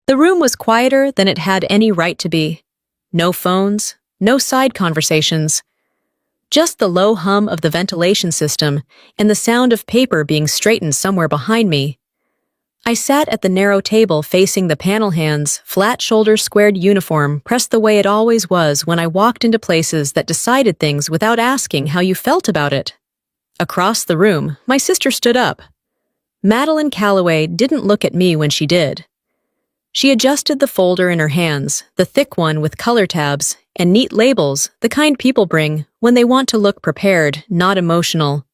The room was quieter than it had any right to be. No phones, no side conversations. Just the low hum of the ventilation system and the sound of paper being straightened somewhere behind me. I sat at the narrow table facing the panel hand's flat-shoulder squared uniform pressed the way it always was when I walked into places that decided things without asking how you felt about it. Across the room, my sister stood up. Madeline Calloway didn't look at me when she did. She adjusted the folder in her hands, the thick one with color tabs and neat labels, the kind people bring when they want to look prepared, not emotional.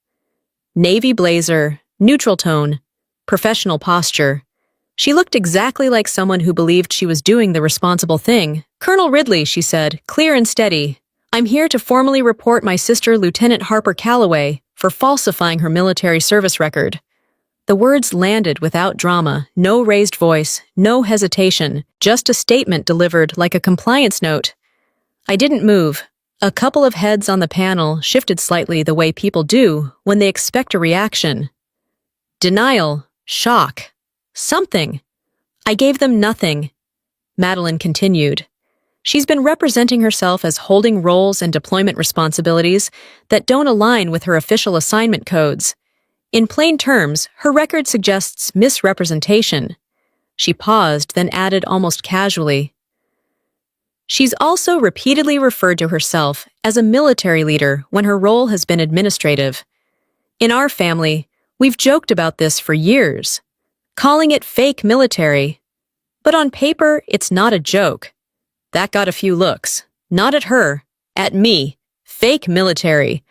Navy blazer, neutral tone, professional posture. She looked exactly like someone who believed she was doing the responsible thing. "Colonel Ridley," she said, clear and steady. "I'm here to formally report my sister, Lieutenant Harper Calloway, for falsifying her military service record." The words landed without drama, no raised voice, no hesitation, just a statement delivered like a compliance note. I didn't move. A couple of heads on the panel shifted slightly the way people do when they expect a reaction. Denial, shock, something. I gave them nothing. Madeline continued. She's been representing herself as holding roles and deployment responsibilities that don't align with her official assignment codes. In plain terms, her record suggests misrepresentation. She paused, then added almost casually. She's also repeatedly referred to herself as a military leader when her role has been administrative. In our family, we've joked about this for years, calling it fake military. But on paper, it's not a joke. That got a few looks. Not at her, at me. Fake military.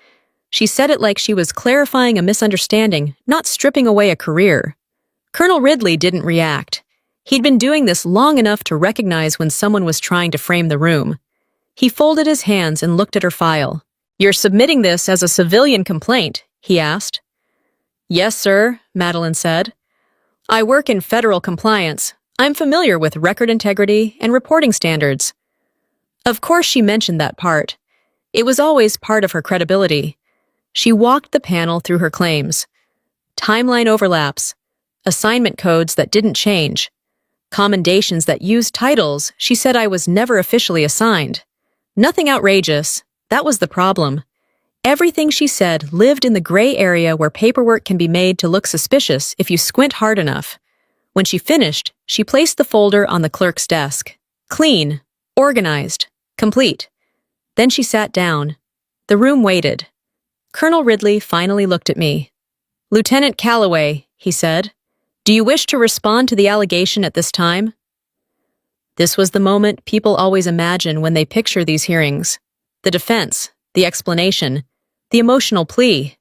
She said it like she was clarifying a misunderstanding, not stripping away a career. Colonel Ridley didn't react. He'd been doing this long enough to recognize when someone was trying to frame the room. He folded his hands and looked at her file. "You're submitting this as a civilian complaint?" he asked. "Yes, sir," Madeline said. "I work in federal compliance. I'm familiar with record integrity and reporting standards." Of course she mentioned that part. It was always part of her credibility. She walked the panel through her claims. Timeline overlaps, assignment codes that didn't change, commendations that used titles she said I was never officially assigned. Nothing outrageous. That was the problem. Everything she said lived in the gray area where paperwork can be made to look suspicious if you squint hard enough. When she finished, she placed the folder on the clerk's desk. Clean, organized, complete. Then she sat down. The room waited. Colonel Ridley finally looked at me. "Lieutenant Calloway," he said, "do you wish to respond to the allegation at this time?" This was the moment people always imagine when they picture these hearings. The defense, the explanation, the emotional plea.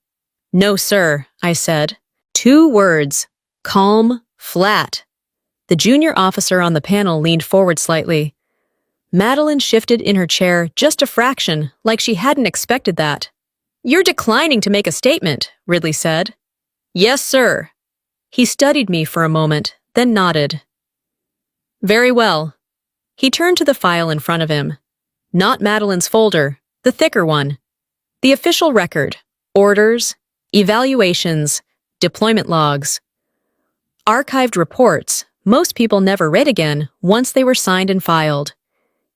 "No, sir," I said. 2 words. Calm, flat. The junior officer on the panel leaned forward slightly. Madeline shifted in her chair just a fraction, like she hadn't expected that. "You're declining to make a statement," Ridley said. "Yes, sir." He studied me for a moment, then nodded. "Very well." He turned to the file in front of him. Not Madeline's folder, the thicker one. The official record, orders, evaluations, deployment logs. Archived reports most people never read again once they were signed and filed.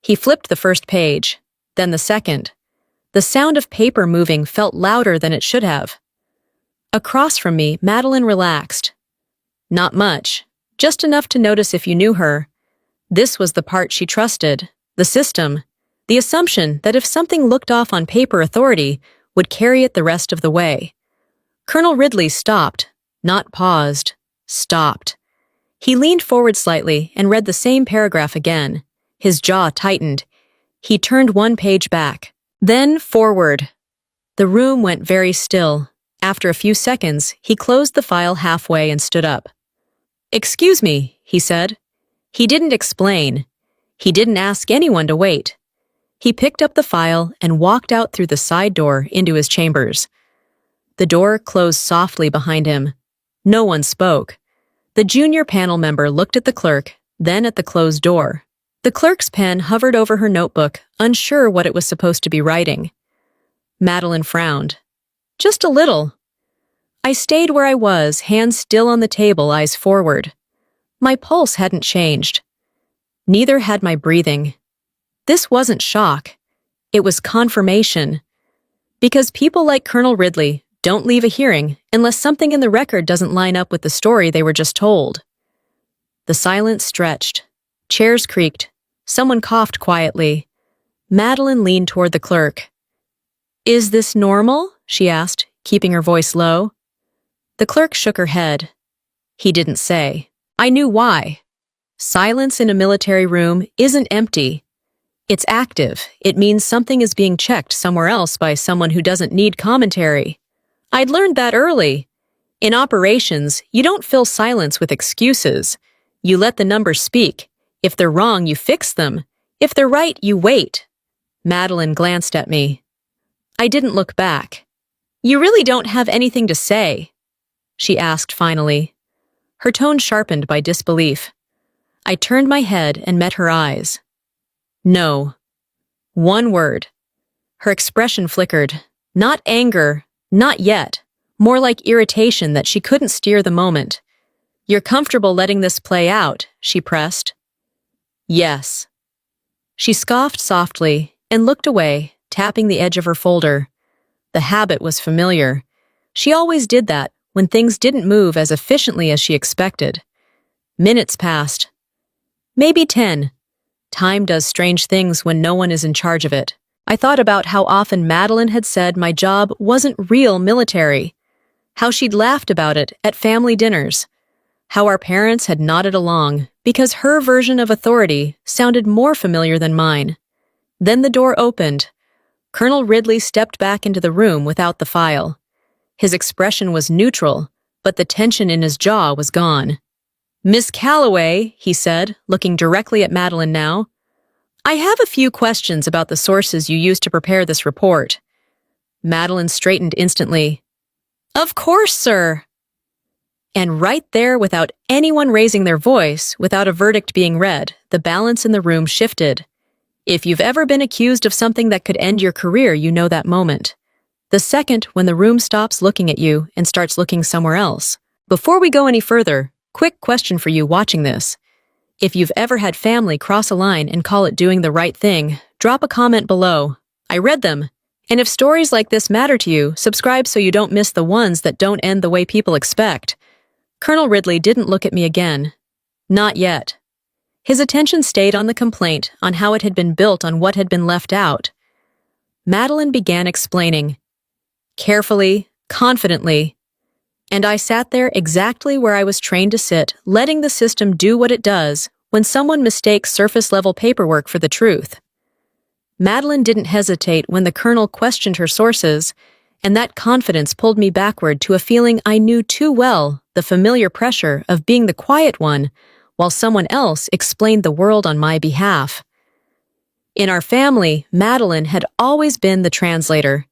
He flipped the first page, then the second. The sound of paper moving felt louder than it should have. Across from me, Madeline relaxed. Not much, just enough to notice if you knew her. This was the part she trusted, the system, the assumption that if something looked off on paper, authority would carry it the rest of the way. Colonel Ridley stopped, not paused, stopped. He leaned forward slightly and read the same paragraph again. His jaw tightened. He turned 1 page back. Then forward. The room went very still. After a few seconds, he closed the file halfway and stood up. "Excuse me," he said. He didn't explain. He didn't ask anyone to wait. He picked up the file and walked out through the side door into his chambers. The door closed softly behind him. No one spoke. The junior panel member looked at the clerk, then at the closed door. The clerk's pen hovered over her notebook, unsure what it was supposed to be writing. Madeline frowned. Just a little. I stayed where I was, hands still on the table, eyes forward. My pulse hadn't changed. Neither had my breathing. This wasn't shock. It was confirmation. Because people like Colonel Ridley don't leave a hearing unless something in the record doesn't line up with the story they were just told. The silence stretched. Chairs creaked. Someone coughed quietly. Madeline leaned toward the clerk. "Is this normal?" she asked, keeping her voice low. The clerk shook her head. He didn't say. I knew why. Silence in a military room isn't empty. It's active. It means something is being checked somewhere else by someone who doesn't need commentary. I'd learned that early. In operations, you don't fill silence with excuses. You let the numbers speak. If they're wrong, you fix them. If they're right, you wait. Madeline glanced at me. I didn't look back. You really don't have anything to say, she asked finally. Her tone sharpened by disbelief. I turned my head and met her eyes. No. One word. Her expression flickered. Not anger, not yet. More like irritation that she couldn't steer the moment. You're comfortable letting this play out, she pressed. Yes. She scoffed softly and looked away, tapping the edge of her folder. The habit was familiar. She always did that when things didn't move as efficiently as she expected. Minutes passed. Maybe 10. Time does strange things when no one is in charge of it. I thought about how often Madeline had said my job wasn't real military, how she'd laughed about it at family dinners, how our parents had nodded along because her version of authority sounded more familiar than mine. Then the door opened. Colonel Ridley stepped back into the room without the file. His expression was neutral, but the tension in his jaw was gone. Miss Calloway, he said, looking directly at Madeline now, I have a few questions about the sources you used to prepare this report. Madeline straightened instantly. Of course, sir. And right there, without anyone raising their voice, without a verdict being read, the balance in the room shifted. If you've ever been accused of something that could end your career, you know that moment. The second when the room stops looking at you and starts looking somewhere else. Before we go any further, quick question for you watching this. If you've ever had family cross a line and call it doing the right thing, drop a comment below. I read them. And if stories like this matter to you, subscribe so you don't miss the ones that don't end the way people expect. Colonel Ridley didn't look at me again. Not yet. His attention stayed on the complaint, on how it had been built on what had been left out. Madeline began explaining. Carefully, confidently. And I sat there exactly where I was trained to sit, letting the system do what it does when someone mistakes surface-level paperwork for the truth. Madeline didn't hesitate when the colonel questioned her sources, and that confidence pulled me backward to a feeling I knew too well, the familiar pressure of being the quiet one, while someone else explained the world on my behalf. In our family, Madeline had always been the translator.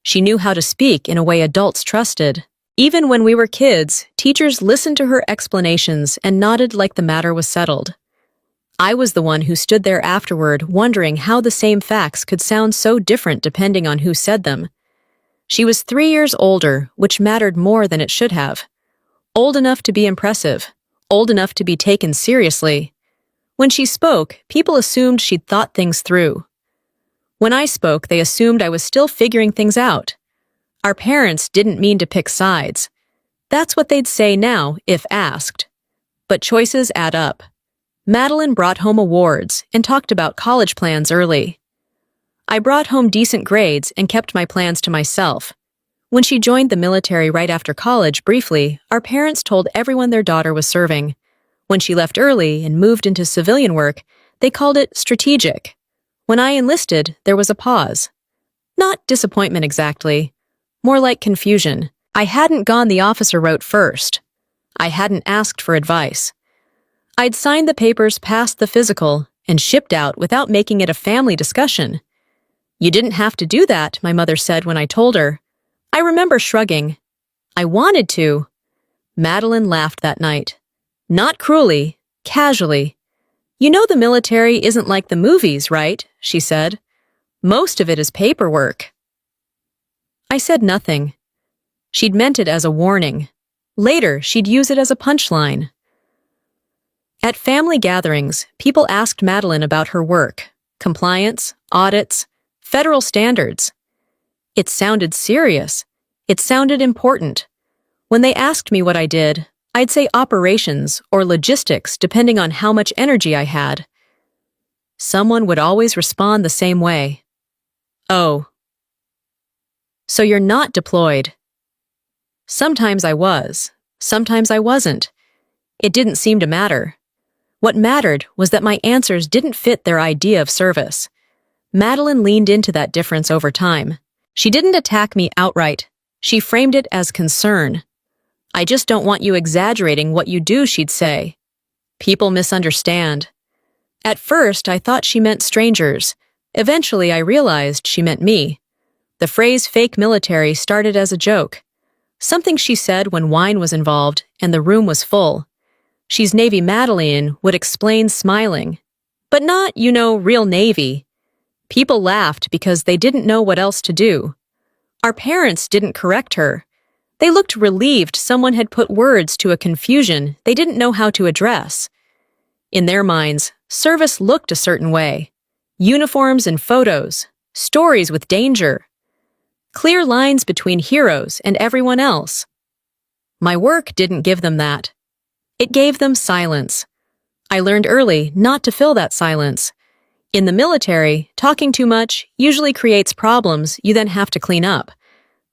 She knew how to speak in a way adults trusted. Even when we were kids, teachers listened to her explanations and nodded like the matter was settled. I was the one who stood there afterward wondering how the same facts could sound so different depending on who said them. She was 3 years older, which mattered more than it should have. Old enough to be impressive. Old enough to be taken seriously. When she spoke, people assumed she'd thought things through. When I spoke, they assumed I was still figuring things out. Our parents didn't mean to pick sides. That's what they'd say now, if asked. But choices add up. Madeline brought home awards and talked about college plans early. I brought home decent grades and kept my plans to myself. When she joined the military right after college briefly, our parents told everyone their daughter was serving. When she left early and moved into civilian work, they called it strategic. When I enlisted, there was a pause. Not disappointment exactly. More like confusion. I hadn't gone the officer route first. I hadn't asked for advice. I'd signed the papers past the physical and shipped out without making it a family discussion. You didn't have to do that, my mother said when I told her. I remember shrugging. I wanted to. Madeline laughed that night. Not cruelly, casually. You know the military isn't like the movies, right? She said. Most of it is paperwork. I said nothing. She'd meant it as a warning. Later, she'd use it as a punchline. At family gatherings, people asked Madeline about her work, compliance, audits, federal standards. It sounded serious. It sounded important. When they asked me what I did, I'd say operations or logistics depending on how much energy I had. Someone would always respond the same way. Oh. So you're not deployed. Sometimes I was. Sometimes I wasn't. It didn't seem to matter. What mattered was that my answers didn't fit their idea of service. Madeline leaned into that difference over time. She didn't attack me outright. She framed it as concern. I just don't want you exaggerating what you do, she'd say. People misunderstand. At first, I thought she meant strangers. Eventually, I realized she meant me. The phrase fake military started as a joke. Something she said when wine was involved and the room was full. She's Navy Madeline would explain smiling. But not, real Navy. People laughed because they didn't know what else to do. Our parents didn't correct her. They looked relieved someone had put words to a confusion they didn't know how to address. In their minds, service looked a certain way. Uniforms and photos, stories with danger. Clear lines between heroes and everyone else. My work didn't give them that. It gave them silence. I learned early not to fill that silence. In the military, talking too much usually creates problems you then have to clean up.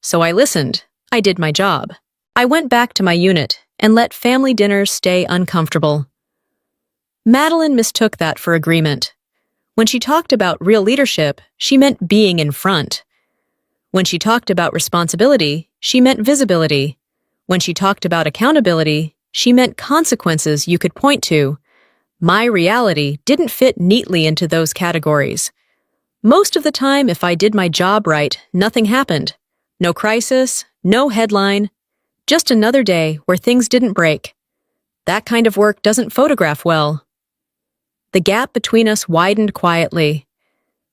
So I listened. I did my job. I went back to my unit and let family dinners stay uncomfortable. Madeline mistook that for agreement. When she talked about real leadership, she meant being in front. When she talked about responsibility, she meant visibility. When she talked about accountability, she meant consequences you could point to. My reality didn't fit neatly into those categories. Most of the time, if I did my job right, nothing happened. No crisis, no headline, just another day where things didn't break. That kind of work doesn't photograph well. The gap between us widened quietly.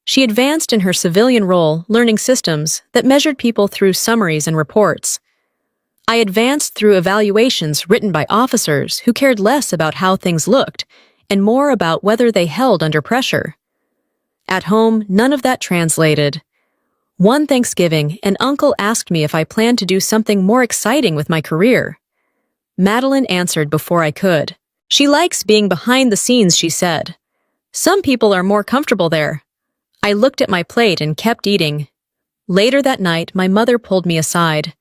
She advanced in her civilian role, learning systems that measured people through summaries and reports. I advanced through evaluations written by officers who cared less about how things looked and more about whether they held under pressure. At home, none of that translated. One Thanksgiving, an uncle asked me if I planned to do something more exciting with my career. Madeline answered before I could. She likes being behind the scenes, she said. Some people are more comfortable there. I looked at my plate and kept eating. Later that night, my mother pulled me aside.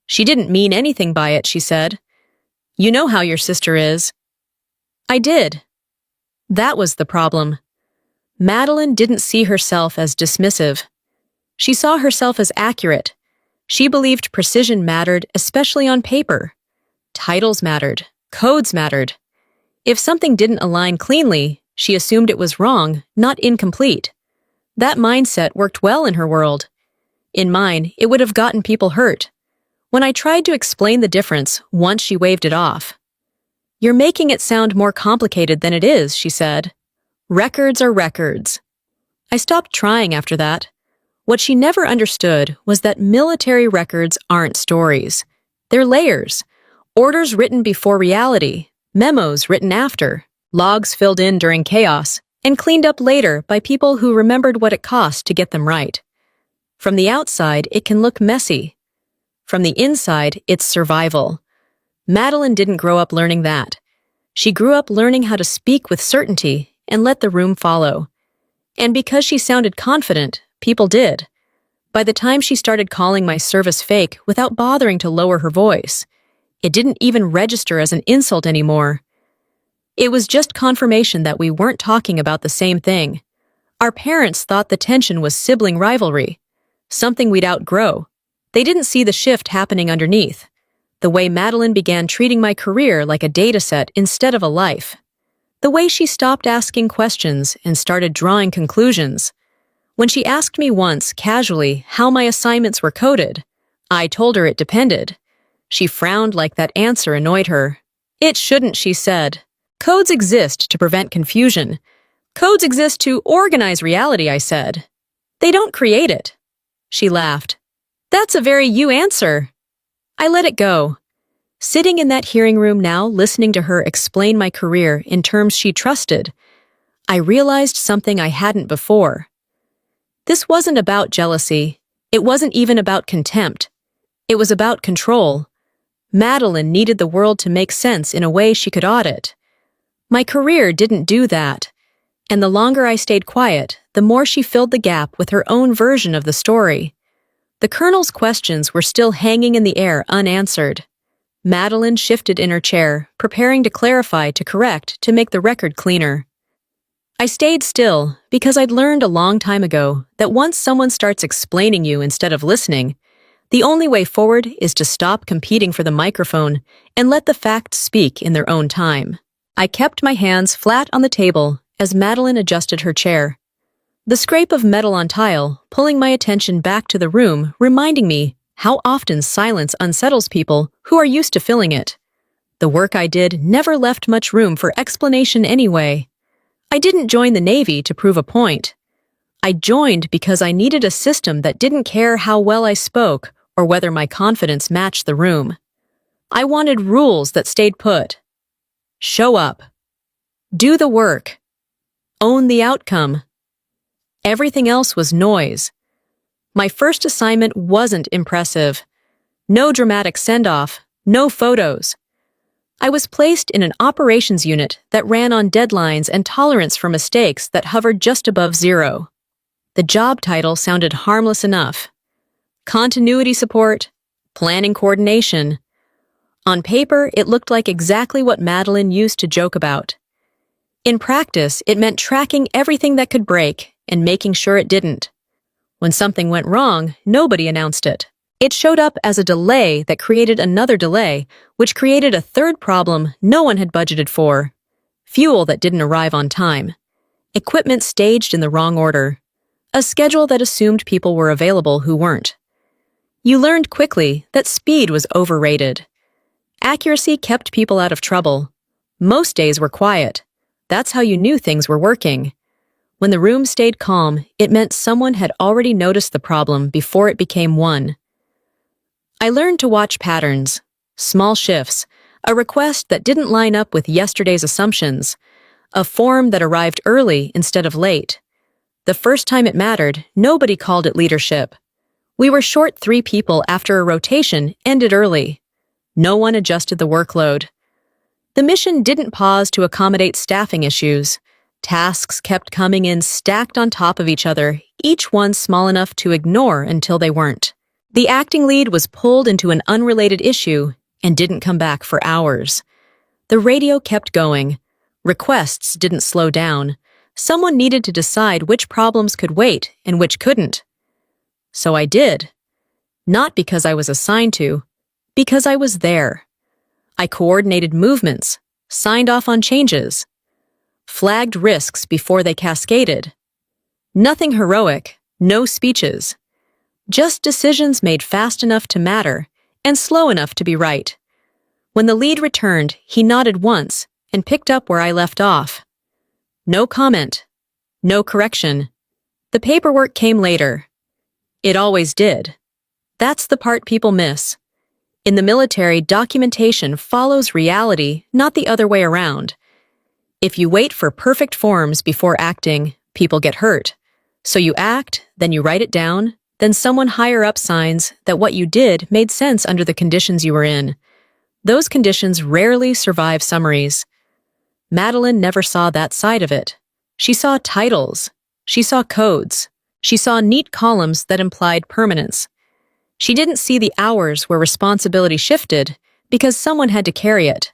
She didn't mean anything by it, she said. You know how your sister is. I did. That was the problem. Madeline didn't see herself as dismissive. She saw herself as accurate. She believed precision mattered, especially on paper. Titles mattered. Codes mattered. If something didn't align cleanly, she assumed it was wrong, not incomplete. That mindset worked well in her world. In mine, it would have gotten people hurt. When I tried to explain the difference, once she waved it off. You're making it sound more complicated than it is, she said. Records are records. I stopped trying after that. What she never understood was that military records aren't stories. They're layers. Orders written before reality, memos written after, logs filled in during chaos, and cleaned up later by people who remembered what it cost to get them right. From the outside, it can look messy. From the inside, it's survival. Madeline didn't grow up learning that. She grew up learning how to speak with certainty and let the room follow. And because she sounded confident, people did. By the time she started calling my service fake without bothering to lower her voice, it didn't even register as an insult anymore. It was just confirmation that we weren't talking about the same thing. Our parents thought the tension was sibling rivalry, something we'd outgrow. They didn't see the shift happening underneath, the way Madeline began treating my career like a data set instead of a life, the way she stopped asking questions and started drawing conclusions. When she asked me once, casually, how my assignments were coded, I told her it depended. She frowned like that answer annoyed her. It shouldn't, she said. Codes exist to prevent confusion. Codes exist to organize reality, I said. They don't create it. She laughed. That's a very you answer. I let it go. Sitting in that hearing room now, listening to her explain my career in terms she trusted, I realized something I hadn't before. This wasn't about jealousy. It wasn't even about contempt. It was about control. Madeline needed the world to make sense in a way she could audit. My career didn't do that, and the longer I stayed quiet, the more she filled the gap with her own version of the story. The Colonel's questions were still hanging in the air unanswered. Madeline shifted in her chair, preparing to clarify, to correct, to make the record cleaner. I stayed still because I'd learned a long time ago that once someone starts explaining you instead of listening, the only way forward is to stop competing for the microphone and let the facts speak in their own time. I kept my hands flat on the table as Madeline adjusted her chair. The scrape of metal on tile, pulling my attention back to the room, reminding me how often silence unsettles people who are used to filling it. The work I did never left much room for explanation anyway. I didn't join the Navy to prove a point. I joined because I needed a system that didn't care how well I spoke or whether my confidence matched the room. I wanted rules that stayed put. Show up. Do the work. Own the outcome. Everything else was noise. My first assignment wasn't impressive. No dramatic send-off, no photos. I was placed in an operations unit that ran on deadlines and tolerance for mistakes that hovered just above zero. The job title sounded harmless enough. Continuity support, planning coordination. On paper, it looked like exactly what Madeline used to joke about. In practice, it meant tracking everything that could break and making sure it didn't. When something went wrong, nobody announced it. It showed up as a delay that created another delay, which created a third problem no one had budgeted for. Fuel that didn't arrive on time. Equipment staged in the wrong order. A schedule that assumed people were available who weren't. You learned quickly that speed was overrated. Accuracy kept people out of trouble. Most days were quiet. That's how you knew things were working. When the room stayed calm, it meant someone had already noticed the problem before it became one. I learned to watch patterns, small shifts, a request that didn't line up with yesterday's assumptions, a form that arrived early instead of late. The first time it mattered, nobody called it leadership. We were short 3 people after a rotation ended early. No one adjusted the workload. The mission didn't pause to accommodate staffing issues. Tasks kept coming in stacked on top of each other, each one small enough to ignore until they weren't. The acting lead was pulled into an unrelated issue and didn't come back for hours. The radio kept going. Requests didn't slow down. Someone needed to decide which problems could wait and which couldn't. So I did. Not because I was assigned to, because I was there. I coordinated movements, signed off on changes, flagged risks before they cascaded. Nothing heroic, no speeches. Just decisions made fast enough to matter and slow enough to be right. When the lead returned, he nodded once and picked up where I left off. No comment. No correction. The paperwork came later. It always did. That's the part people miss. In the military, documentation follows reality, not the other way around. If you wait for perfect forms before acting, people get hurt. So you act, then you write it down, then someone higher up signs that what you did made sense under the conditions you were in. Those conditions rarely survive summaries. Madeline never saw that side of it. She saw titles. She saw codes. She saw neat columns that implied permanence. She didn't see the hours where responsibility shifted because someone had to carry it.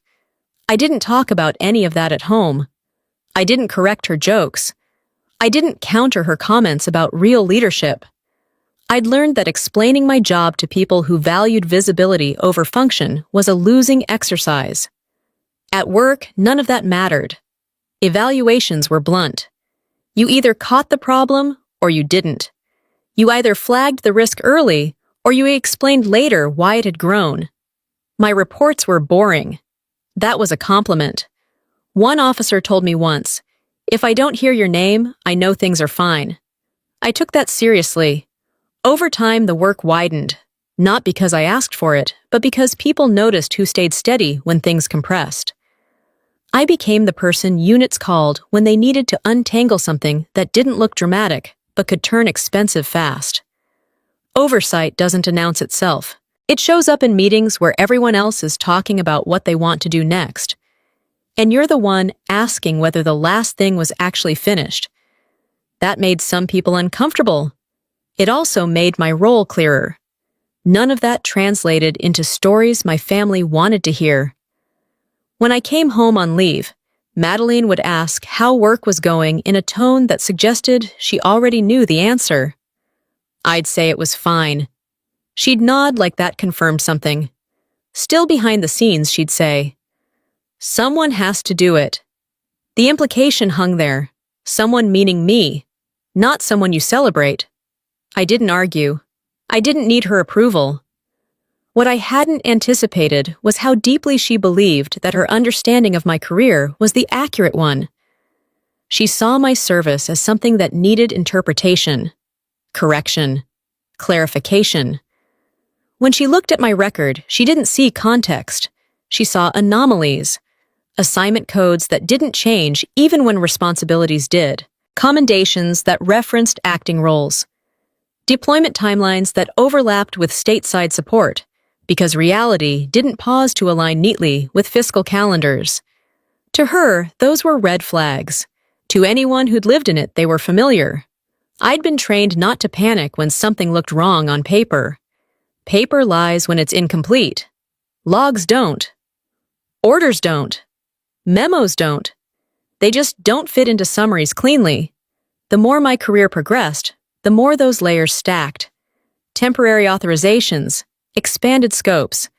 I didn't talk about any of that at home. I didn't correct her jokes. I didn't counter her comments about real leadership. I'd learned that explaining my job to people who valued visibility over function was a losing exercise. At work, none of that mattered. Evaluations were blunt. You either caught the problem or you didn't. You either flagged the risk early or you explained later why it had grown. My reports were boring. That was a compliment. One officer told me once, "If I don't hear your name, I know things are fine." I took that seriously. Over time, the work widened. Not because I asked for it, but because people noticed who stayed steady when things compressed. I became the person units called when they needed to untangle something that didn't look dramatic, but could turn expensive fast. Oversight doesn't announce itself. It shows up in meetings where everyone else is talking about what they want to do next. And you're the one asking whether the last thing was actually finished. That made some people uncomfortable. It also made my role clearer. None of that translated into stories my family wanted to hear. When I came home on leave, Madeline would ask how work was going in a tone that suggested she already knew the answer. I'd say it was fine. She'd nod like that confirmed something. Still behind the scenes, she'd say, "Someone has to do it." The implication hung there. Someone meaning me, not someone you celebrate. I didn't argue. I didn't need her approval. What I hadn't anticipated was how deeply she believed that her understanding of my career was the accurate one. She saw my service as something that needed interpretation, correction, clarification. When she looked at my record, she didn't see context. She saw anomalies, assignment codes that didn't change even when responsibilities did, commendations that referenced acting roles, deployment timelines that overlapped with stateside support, because reality didn't pause to align neatly with fiscal calendars. To her, those were red flags. To anyone who'd lived in it, they were familiar. I'd been trained not to panic when something looked wrong on paper. Paper lies when it's incomplete. Logs don't. Orders don't. Memos don't. They just don't fit into summaries cleanly. The more my career progressed, the more those layers stacked. Temporary authorizations, expanded scopes,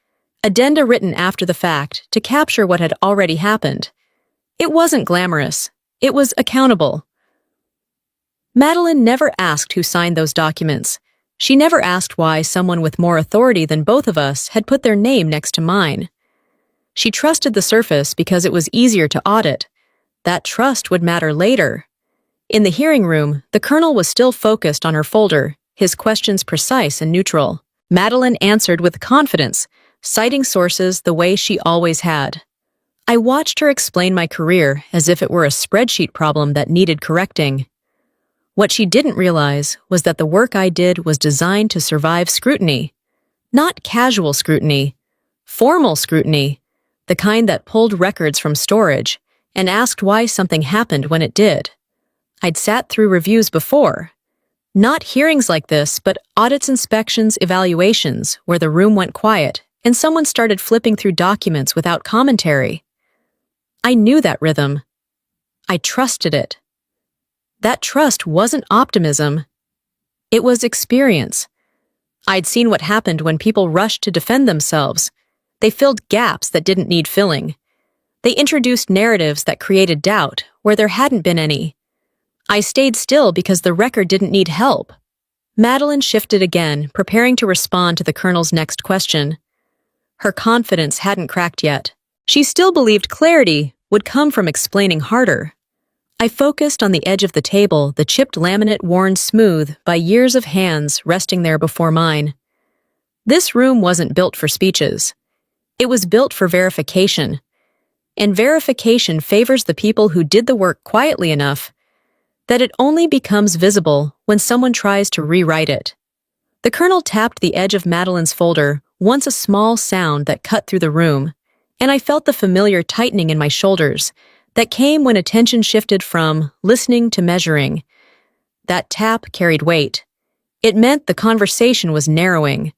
addenda written after the fact to capture what had already happened. It wasn't glamorous. It was accountable. Madeline never asked who signed those documents. She never asked why someone with more authority than both of us had put their name next to mine. She trusted the surface because it was easier to audit. That trust would matter later. In the hearing room, the colonel was still focused on her folder, his questions precise and neutral. Madeline answered with confidence, citing sources the way she always had. I watched her explain my career as if it were a spreadsheet problem that needed correcting. What she didn't realize was that the work I did was designed to survive scrutiny. Not casual scrutiny, formal scrutiny, the kind that pulled records from storage and asked why something happened when it did. I'd sat through reviews before. Not hearings like this, but audits, inspections, evaluations, where the room went quiet and someone started flipping through documents without commentary. I knew that rhythm. I trusted it. That trust wasn't optimism. It was experience. I'd seen what happened when people rushed to defend themselves. They filled gaps that didn't need filling. They introduced narratives that created doubt where there hadn't been any. I stayed still because the record didn't need help. Madeline shifted again, preparing to respond to the colonel's next question. Her confidence hadn't cracked yet. She still believed clarity would come from explaining harder. I focused on the edge of the table, the chipped laminate worn smooth by years of hands resting there before mine. This room wasn't built for speeches. It was built for verification. And verification favors the people who did the work quietly enough that it only becomes visible when someone tries to rewrite it. The colonel tapped the edge of Madeline's folder, once a small sound that cut through the room, and I felt the familiar tightening in my shoulders that came when attention shifted from listening to measuring. That tap carried weight. It meant the conversation was narrowing.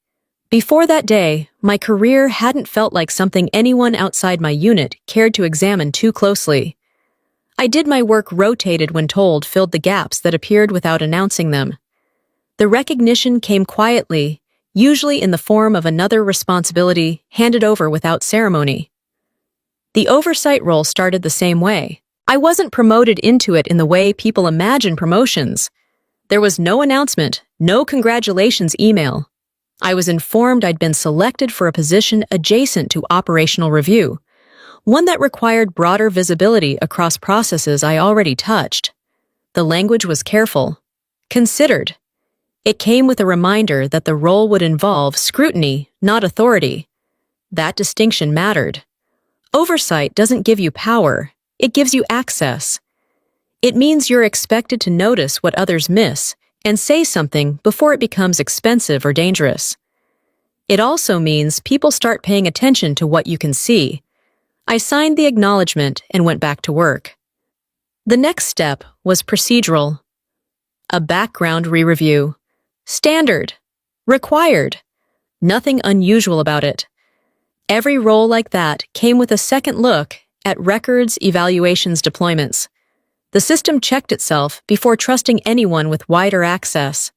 Before that day, my career hadn't felt like something anyone outside my unit cared to examine too closely. I did my work rotated when told filled the gaps that appeared without announcing them. The recognition came quietly, usually in the form of another responsibility handed over without ceremony. The oversight role started the same way. I wasn't promoted into it in the way people imagine promotions. There was no announcement, no congratulations email. I was informed I'd been selected for a position adjacent to operational review, one that required broader visibility across processes I already touched. The language was careful, considered. It came with a reminder that the role would involve scrutiny, not authority. That distinction mattered. Oversight doesn't give you power, it gives you access. It means you're expected to notice what others miss and say something before it becomes expensive or dangerous. It also means people start paying attention to what you can see. I signed the acknowledgement and went back to work. The next step was procedural. A background re-review. Standard. Required. Nothing unusual about it. Every role like that came with a second look at records, evaluations, deployments. The system checked itself before trusting anyone with wider access.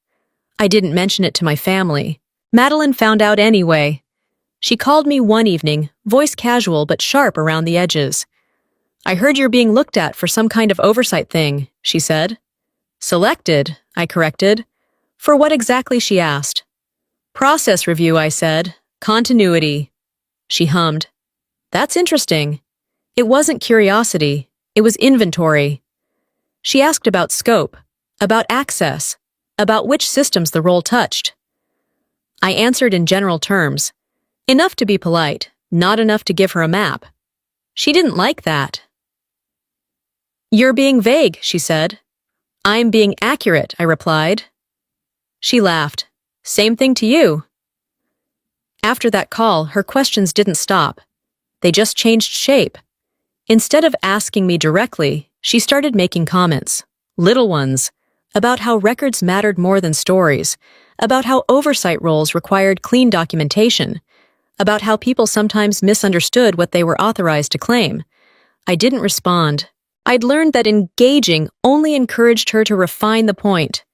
I didn't mention it to my family. Madeline found out anyway. She called me one evening, voice casual but sharp around the edges. "I heard you're being looked at for some kind of oversight thing," she said. "Selected," I corrected. "For what exactly?" she asked. "Process review," I said. "Continuity." She hummed. "That's interesting." It wasn't curiosity, it was inventory. She asked about scope, about access, about which systems the role touched. I answered in general terms. Enough to be polite, not enough to give her a map. She didn't like that. "You're being vague," she said. "I'm being accurate," I replied. She laughed. "Same thing to you." After that call, her questions didn't stop. They just changed shape. Instead of asking me directly, she started making comments, little ones, about how records mattered more than stories, about how oversight roles required clean documentation, about how people sometimes misunderstood what they were authorized to claim. I didn't respond. I'd learned that engaging only encouraged her to refine the point.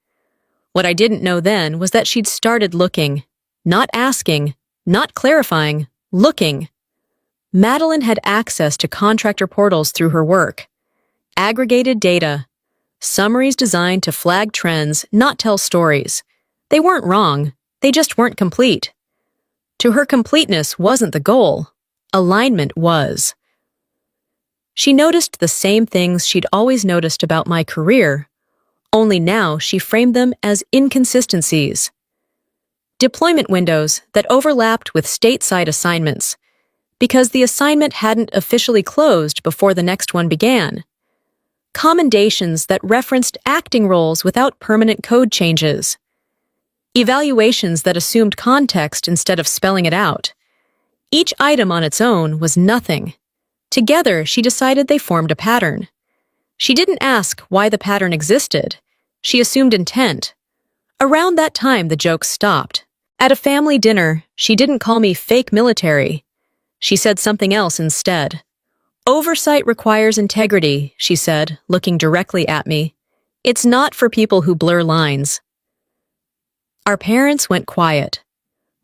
What I didn't know then was that she'd started looking, not asking, not clarifying, looking. Madeline had access to contractor portals through her work. Aggregated data. Summaries designed to flag trends, not tell stories. They weren't wrong, they just weren't complete. To her, completeness wasn't the goal. Alignment was. She noticed the same things she'd always noticed about my career, only now she framed them as inconsistencies. Deployment windows that overlapped with stateside assignments, because the assignment hadn't officially closed before the next one began. Commendations that referenced acting roles without permanent code changes. Evaluations that assumed context instead of spelling it out. Each item on its own was nothing. Together, she decided they formed a pattern. She didn't ask why the pattern existed. She assumed intent. Around that time, the jokes stopped. At a family dinner, she didn't call me fake military. She said something else instead. "Oversight requires integrity," she said, looking directly at me. "It's not for people who blur lines." Our parents went quiet.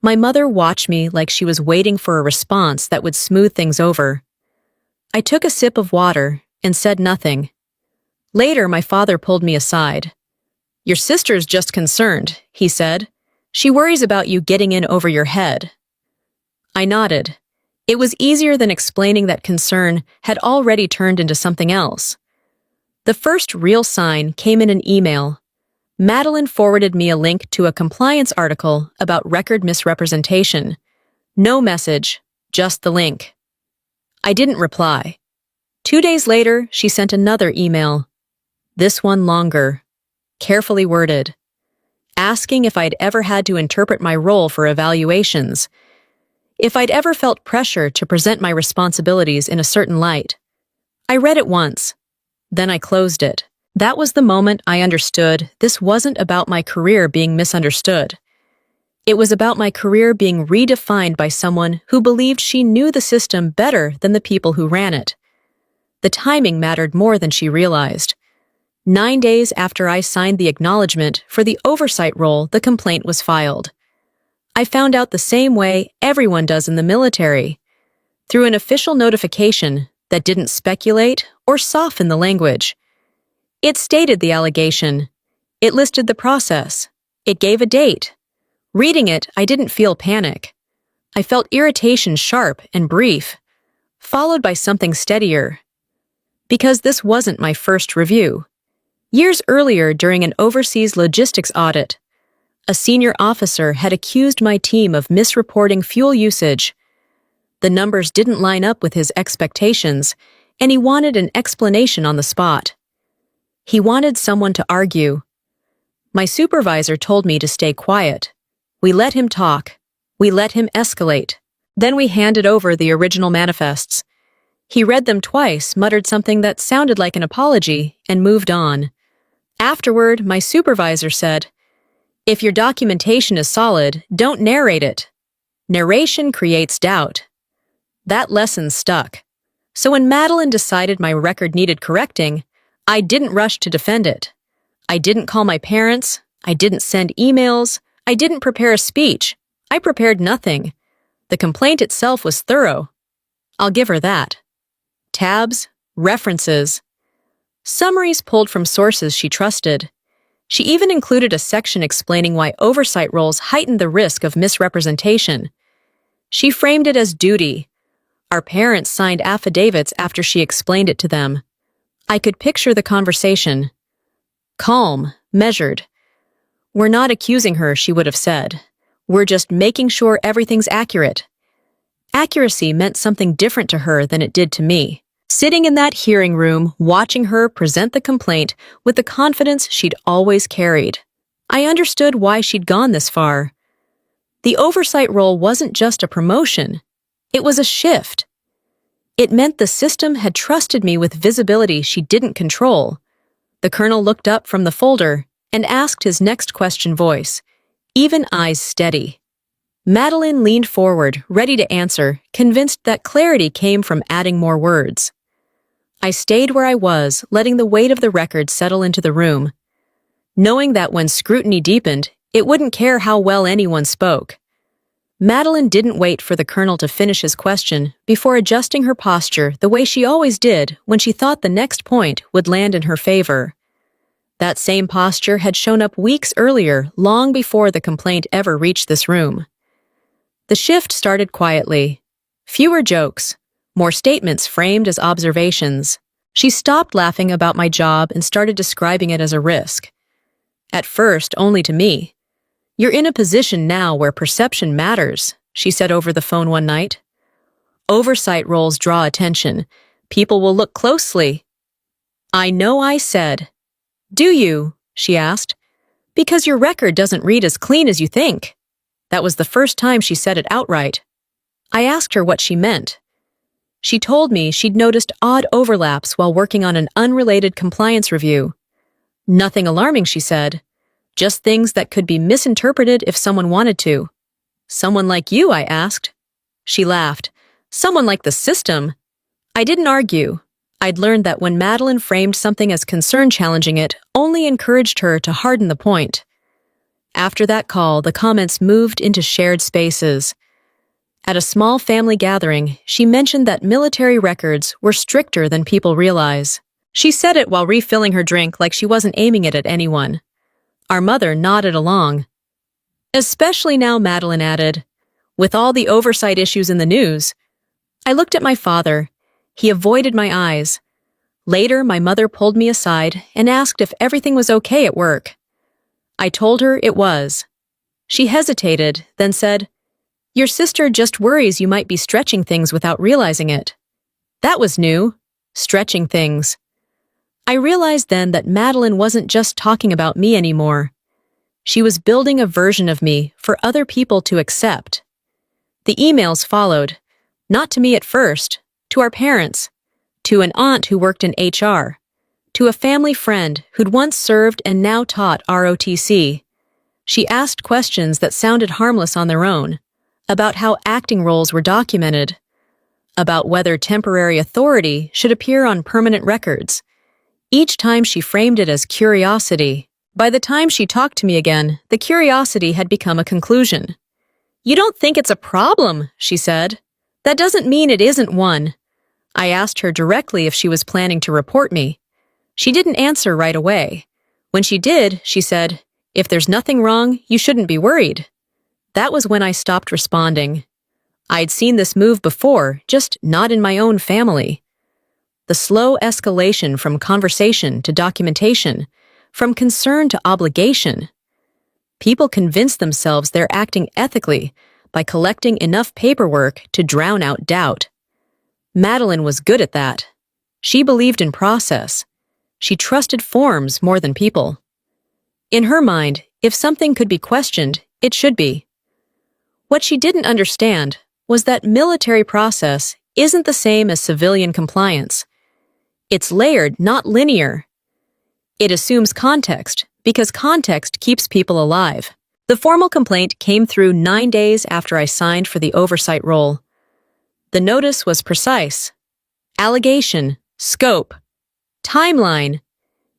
My mother watched me like she was waiting for a response that would smooth things over. I took a sip of water and said nothing. Later, my father pulled me aside. "Your sister's just concerned," he said. "She worries about you getting in over your head." I nodded. It was easier than explaining that concern had already turned into something else. The first real sign came in an email. Madeline forwarded me a link to a compliance article about record misrepresentation. No message, just the link. I didn't reply. 2 days later, she sent another email. This one longer, carefully worded, asking if I'd ever had to interpret my role for evaluations, if I'd ever felt pressure to present my responsibilities in a certain light. I read it once, then I closed it. That was the moment I understood this wasn't about my career being misunderstood. It was about my career being redefined by someone who believed she knew the system better than the people who ran it. The timing mattered more than she realized. 9 days after I signed the acknowledgement for the oversight role, the complaint was filed. I found out the same way everyone does in the military, through an official notification that didn't speculate or soften the language. It stated the allegation. It listed the process. It gave a date. Reading it, I didn't feel panic. I felt irritation, sharp and brief, followed by something steadier. Because this wasn't my first review. Years earlier, during an overseas logistics audit, A senior officer had accused my team of misreporting fuel usage. The numbers didn't line up with his expectations, and he wanted an explanation on the spot. He wanted someone to argue. My supervisor told me to stay quiet. We let him talk. We let him escalate. Then we handed over the original manifests. He read them twice, muttered something that sounded like an apology, and moved on. Afterward, my supervisor said, "If your documentation is solid, don't narrate it. Narration creates doubt." That lesson stuck. So when Madeline decided my record needed correcting, I didn't rush to defend it. I didn't call my parents. I didn't send emails. I didn't prepare a speech. I prepared nothing. The complaint itself was thorough. I'll give her that. Tabs, references, summaries pulled from sources she trusted. She even included a section explaining why oversight roles heightened the risk of misrepresentation. She framed it as duty. Our parents signed affidavits after she explained it to them. I could picture the conversation. Calm, measured. "We're not accusing her," she would have said. "We're just making sure everything's accurate." Accuracy meant something different to her than it did to me. Sitting in that hearing room, watching her present the complaint with the confidence she'd always carried, I understood why she'd gone this far. The oversight role wasn't just a promotion. It was a shift. It meant the system had trusted me with visibility she didn't control. The colonel looked up from the folder and asked his next question voice, even eyes steady. Madeline leaned forward, ready to answer, convinced that clarity came from adding more words. I stayed where I was, letting the weight of the record settle into the room, knowing that when scrutiny deepened, it wouldn't care how well anyone spoke. Madeline didn't wait for the colonel to finish his question before adjusting her posture the way she always did when she thought the next point would land in her favor. That same posture had shown up weeks earlier, long before the complaint ever reached this room. The shift started quietly. Fewer jokes, more statements framed as observations. She stopped laughing about my job and started describing it as a risk. At first, only to me. "You're in a position now where perception matters," she said over the phone one night. "Oversight roles draw attention. People will look closely." "I know," I said. "Do you?" she asked. "Because your record doesn't read as clean as you think." That was the first time she said it outright. I asked her what she meant. She told me she'd noticed odd overlaps while working on an unrelated compliance review. "Nothing alarming," she said. "Just things that could be misinterpreted if someone wanted to." "Someone like you?" I asked. She laughed. "Someone like the system?" I didn't argue. I'd learned that when Madeline framed something as concern, challenging it only encouraged her to harden the point. After that call, the comments moved into shared spaces. At a small family gathering, she mentioned that military records were stricter than people realize. She said it while refilling her drink like she wasn't aiming it at anyone. Our mother nodded along. "Especially now," Madeline added, "with all the oversight issues in the news." I looked at my father. He avoided my eyes. Later, my mother pulled me aside and asked if everything was okay at work. I told her it was. She hesitated, then said, "Your sister just worries you might be stretching things without realizing it." That was new. Stretching things. I realized then that Madeline wasn't just talking about me anymore. She was building a version of me for other people to accept. The emails followed, not to me at first, to our parents, to an aunt who worked in HR, to a family friend who'd once served and now taught ROTC. She asked questions that sounded harmless on their own, about how acting roles were documented, about whether temporary authority should appear on permanent records. Each time she framed it as curiosity. By the time she talked to me again, the curiosity had become a conclusion. "You don't think it's a problem," she said. "That doesn't mean it isn't one." I asked her directly if she was planning to report me. She didn't answer right away. When she did, she said, "If there's nothing wrong, you shouldn't be worried." That was when I stopped responding. I'd seen this move before, just not in my own family. The slow escalation from conversation to documentation, from concern to obligation. People convince themselves they're acting ethically by collecting enough paperwork to drown out doubt. Madeline was good at that. She believed in process. She trusted forms more than people. In her mind, if something could be questioned, it should be. What she didn't understand was that military process isn't the same as civilian compliance. It's layered, not linear. It assumes context, because context keeps people alive. The formal complaint came through 9 days after I signed for the oversight role. The notice was precise. Allegation, scope, timeline.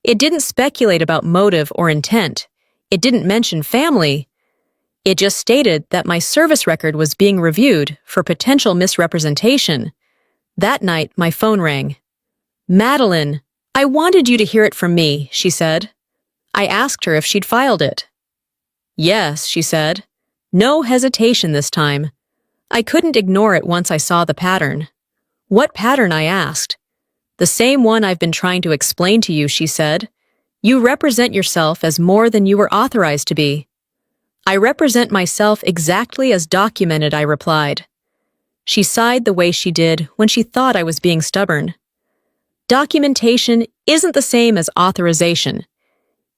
It didn't speculate about motive or intent. It didn't mention family. It just stated that my service record was being reviewed for potential misrepresentation. That night, my phone rang. "Madeline, I wanted you to hear it from me," she said. I asked her if she'd filed it. "Yes," she said. No hesitation this time. I couldn't ignore it once I saw the pattern. "What pattern?" I asked. "The same one I've been trying to explain to you," she said. "You represent yourself as more than you were authorized to be." "I represent myself exactly as documented," I replied. She sighed the way she did when she thought I was being stubborn. "Documentation isn't the same as authorization."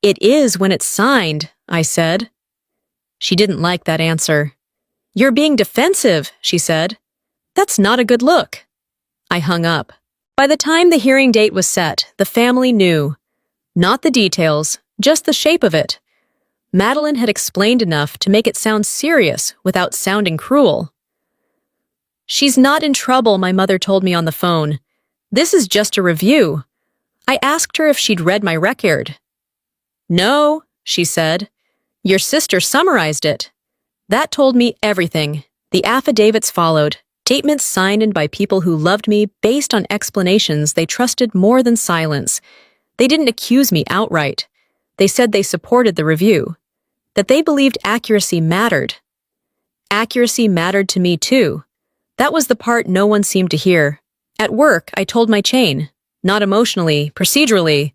"It is when it's signed," I said. She didn't like that answer. "You're being defensive," she said. "That's not a good look." I hung up. By the time the hearing date was set, the family knew. Not the details, just the shape of it. Madeline had explained enough to make it sound serious without sounding cruel. "She's not in trouble," my mother told me on the phone. "This is just a review." I asked her if she'd read my record. "No," she said. "Your sister summarized it." That told me everything. The affidavits followed, statements signed by people who loved me based on explanations they trusted more than silence. They didn't accuse me outright. They said they supported the review, that they believed accuracy mattered. Accuracy mattered to me too. That was the part no one seemed to hear. At work, I told my chain, not emotionally, procedurally.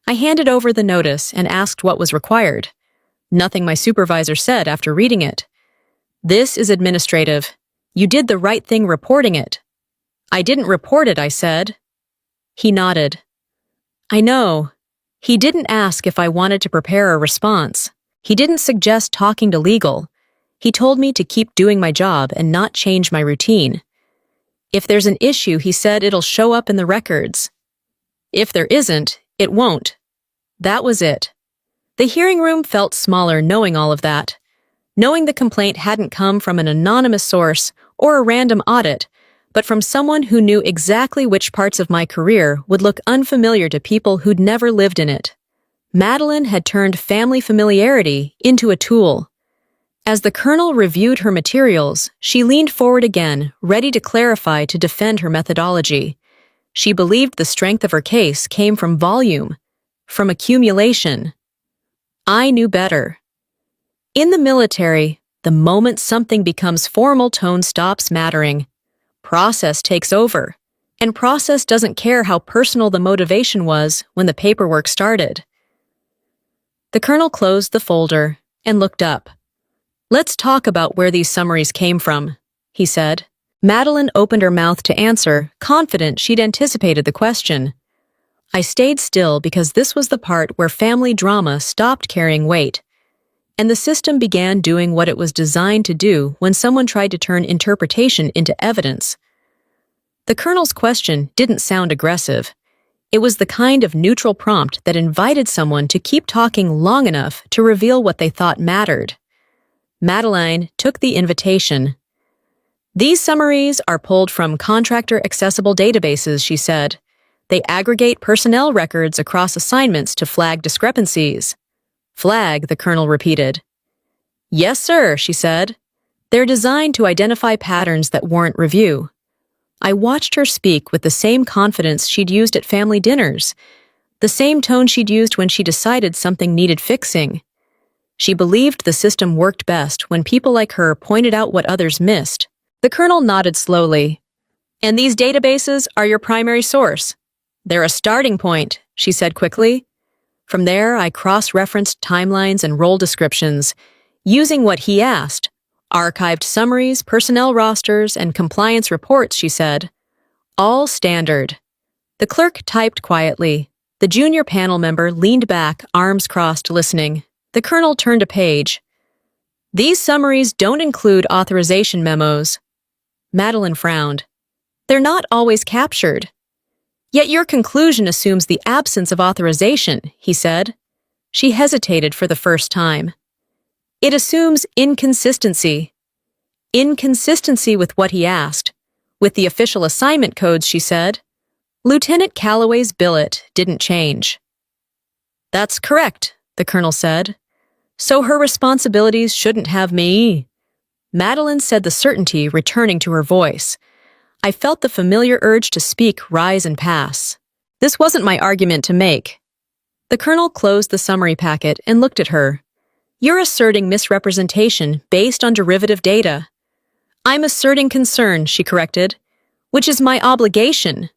I handed over the notice and asked what was required. Nothing my supervisor said after reading it. "This is administrative. You did the right thing reporting it." "I didn't report it," I said. He nodded. "I know." He didn't ask if I wanted to prepare a response. He didn't suggest talking to legal. He told me to keep doing my job and not change my routine. If there's an issue, he said, it'll show up in the records. If there isn't, it won't. That was it. The hearing room felt smaller knowing all of that. Knowing the complaint hadn't come from an anonymous source or a random audit, but from someone who knew exactly which parts of my career would look unfamiliar to people who'd never lived in it. Madeline had turned family familiarity into a tool. As the colonel reviewed her materials, she leaned forward again, ready to clarify to defend her methodology. She believed the strength of her case came from volume, from accumulation. I knew better. In the military, the moment something becomes formal, tone stops mattering. Process takes over, and process doesn't care how personal the motivation was when the paperwork started. The colonel closed the folder and looked up. "Let's talk about where these summaries came from," he said. Madeline opened her mouth to answer, confident she'd anticipated the question. I stayed still because this was the part where family drama stopped carrying weight, and the system began doing what it was designed to do when someone tried to turn interpretation into evidence. The colonel's question didn't sound aggressive. It was the kind of neutral prompt that invited someone to keep talking long enough to reveal what they thought mattered. Madeline took the invitation. "These summaries are pulled from contractor-accessible databases," she said. "They aggregate personnel records across assignments to flag discrepancies." "Flag," the colonel repeated. "Yes, sir," she said. "They're designed to identify patterns that warrant review." I watched her speak with the same confidence she'd used at family dinners, the same tone she'd used when she decided something needed fixing. She believed the system worked best when people like her pointed out what others missed. The colonel nodded slowly. "And these databases are your primary source?" "They're a starting point," she said quickly. From there, I cross-referenced timelines and role descriptions, using what he asked. Archived summaries, personnel rosters, and compliance reports, she said. All standard. The clerk typed quietly. The junior panel member leaned back, arms crossed, listening. The colonel turned a page. These summaries don't include authorization memos. Madeline frowned. They're not always captured. Yet your conclusion assumes the absence of authorization, he said. She hesitated for the first time. It assumes inconsistency. Inconsistency with what he asked. With the official assignment codes, she said. Lieutenant Calloway's billet didn't change. That's correct, the colonel said. So her responsibilities shouldn't have me. Madeline said, the certainty returning to her voice. I felt the familiar urge to speak rise and pass. This wasn't my argument to make. The colonel closed the summary packet and looked at her. You're asserting misrepresentation based on derivative data. I'm asserting concern, she corrected, which is my obligation.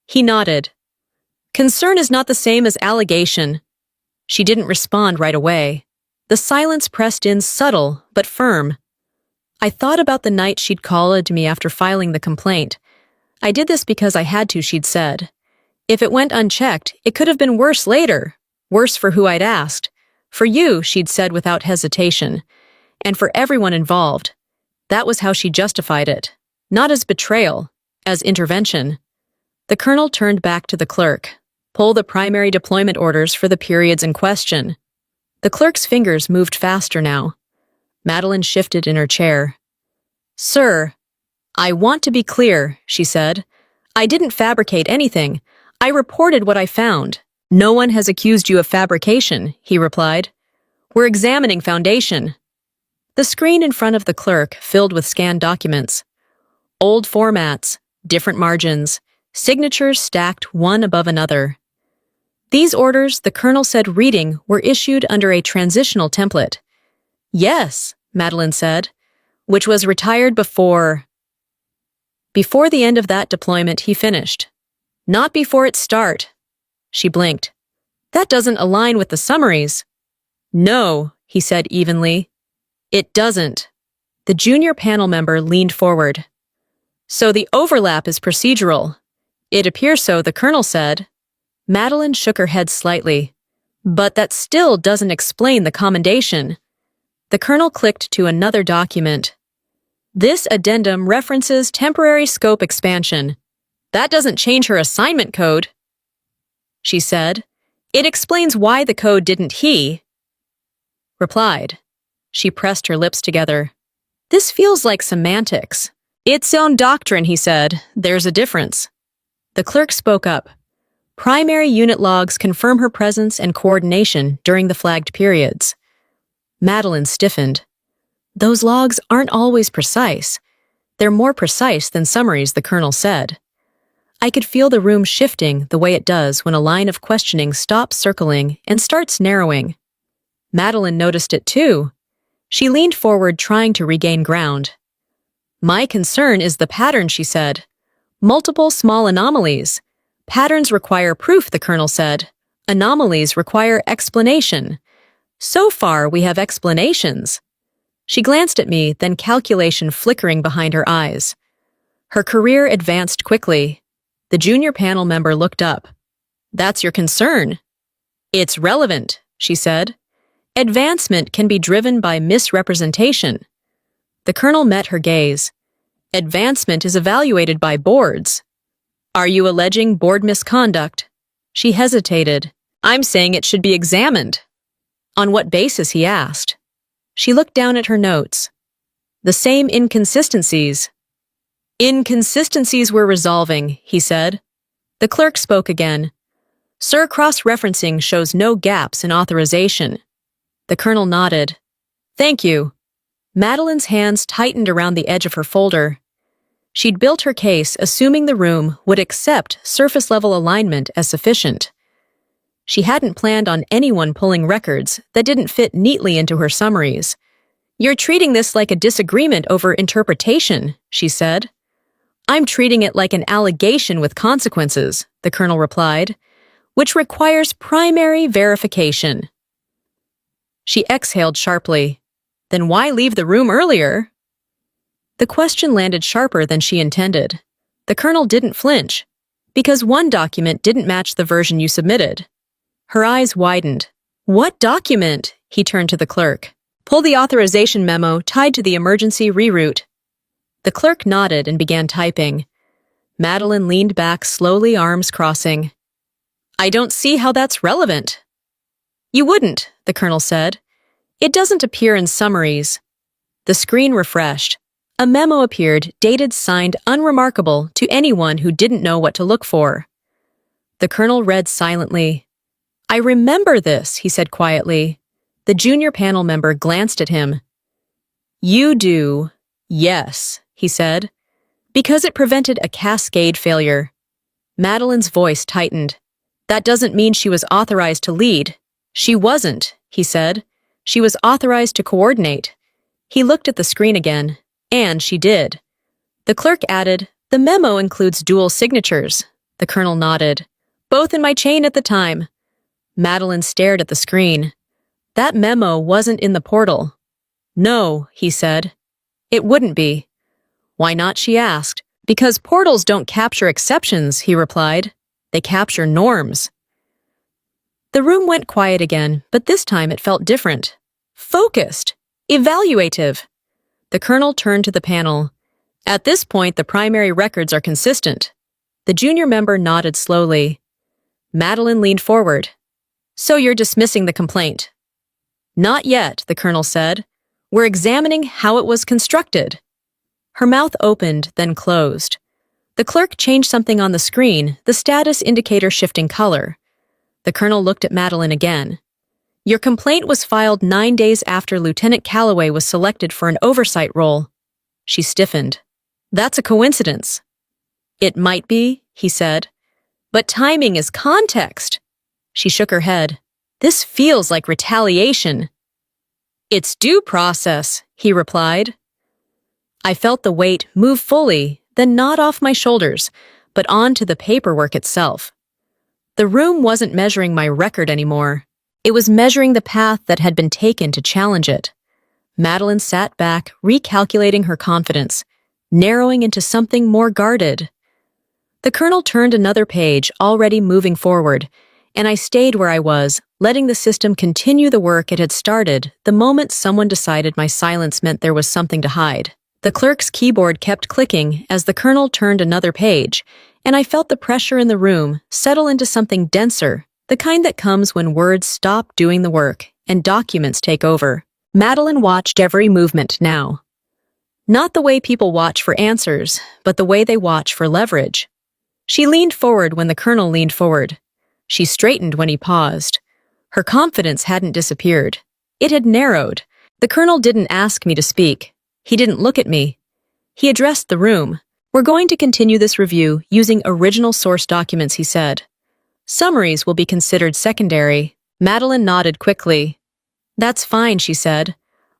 He nodded. Concern is not the same as allegation. She didn't respond right away. The silence pressed in, subtle but firm. I thought about the night she'd called me after filing the complaint. I did this because I had to, she'd said. If it went unchecked, it could have been worse later. Worse for who I'd asked. For you, she'd said without hesitation. And for everyone involved. That was how she justified it. Not as betrayal, as intervention. The colonel turned back to the clerk. Pull the primary deployment orders for the periods in question. The clerk's fingers moved faster now. Madeline shifted in her chair. Sir, I want to be clear, she said. I didn't fabricate anything. I reported what I found. No one has accused you of fabrication, he replied. We're examining foundation. The screen in front of the clerk filled with scanned documents. Old formats, different margins, signatures stacked one above another. These orders, the colonel said reading, were issued under a transitional template. Yes, Madeline said, which was retired before the end of that deployment, he finished. Not before its start. She blinked. That doesn't align with the summaries. No, he said evenly. It doesn't. The junior panel member leaned forward. So the overlap is procedural. It appears so, the colonel said. Madeline shook her head slightly. But that still doesn't explain the commendation. The colonel clicked to another document. This addendum references temporary scope expansion. That doesn't change her assignment code, she said. It explains why the code didn't, he replied. She pressed her lips together. This feels like semantics. Its own doctrine, he said. There's a difference. The clerk spoke up. Primary unit logs confirm her presence and coordination during the flagged periods. Madeline stiffened. Those logs aren't always precise. They're more precise than summaries, the colonel said. I could feel the room shifting the way it does when a line of questioning stops circling and starts narrowing. Madeline noticed it too. She leaned forward, trying to regain ground. My concern is the pattern, she said. Multiple small anomalies. Patterns require proof, the colonel said. Anomalies require explanation. So far, we have explanations. She glanced at me, then calculation flickering behind her eyes. Her career advanced quickly. The junior panel member looked up. That's your concern. It's relevant, she said. Advancement can be driven by misrepresentation. The colonel met her gaze. Advancement is evaluated by boards. Are you alleging board misconduct? She hesitated. I'm saying it should be examined. On what basis, he asked. She looked down at her notes. The same inconsistencies. Inconsistencies we're resolving, he said. The clerk spoke again. Sir, cross-referencing shows no gaps in authorization. The colonel nodded. Thank you. Madeline's hands tightened around the edge of her folder. She'd built her case assuming the room would accept surface-level alignment as sufficient. She hadn't planned on anyone pulling records that didn't fit neatly into her summaries. You're treating this like a disagreement over interpretation, she said. I'm treating it like an allegation with consequences, the colonel replied. which requires primary verification. She exhaled sharply. Then why leave the room earlier? The question landed sharper than she intended. The colonel didn't flinch, because one document didn't match the version you submitted. Her eyes widened. What document? He turned to the clerk. Pull the authorization memo tied to the emergency reroute. The clerk nodded and began typing. Madeline leaned back slowly, arms crossing. I don't see how that's relevant. You wouldn't, the colonel said. It doesn't appear in summaries. The screen refreshed. A memo appeared, dated, signed, unremarkable to anyone who didn't know what to look for. The colonel read silently. I remember this, he said quietly. The junior panel member glanced at him. You do, yes, he said, because it prevented a cascade failure. Madeline's voice tightened. That doesn't mean she was authorized to lead. She wasn't, he said. She was authorized to coordinate. He looked at the screen again, and she did. The clerk added, the memo includes dual signatures. The colonel nodded. Both in my chain at the time. Madeline stared at the screen. That memo wasn't in the portal. No, he said. It wouldn't be. Why not, she asked. Because portals don't capture exceptions, he replied. They capture norms. The room went quiet again, but this time it felt different. Focused. Evaluative. The colonel turned to the panel. At this point, the primary records are consistent. The junior member nodded slowly. Madeline leaned forward. So you're dismissing the complaint? Not yet, the colonel said. We're examining how it was constructed. Her mouth opened, then closed. The clerk changed something on the screen, the status indicator shifting color. The colonel looked at Madeline again. Your complaint was filed 9 days after Lieutenant Calloway was selected for an oversight role. She stiffened. That's a coincidence. It might be, he said. But timing is context. She shook her head. This feels like retaliation. It's due process, he replied. I felt the weight move fully, then not off my shoulders, but onto the paperwork itself. The room wasn't measuring my record anymore. It was measuring the path that had been taken to challenge it. Madeline sat back, recalculating her confidence, narrowing into something more guarded. The colonel turned another page, already moving forward, and I stayed where I was, letting the system continue the work it had started the moment someone decided my silence meant there was something to hide. The clerk's keyboard kept clicking as the colonel turned another page, and I felt the pressure in the room settle into something denser, the kind that comes when words stop doing the work and documents take over. Madeline watched every movement now. Not the way people watch for answers, but the way they watch for leverage. She leaned forward when the colonel leaned forward. She straightened when he paused. Her confidence hadn't disappeared. It had narrowed. The colonel didn't ask me to speak. He didn't look at me. He addressed the room. We're going to continue this review using original source documents, he said. Summaries will be considered secondary. Madeline nodded quickly. That's fine, she said.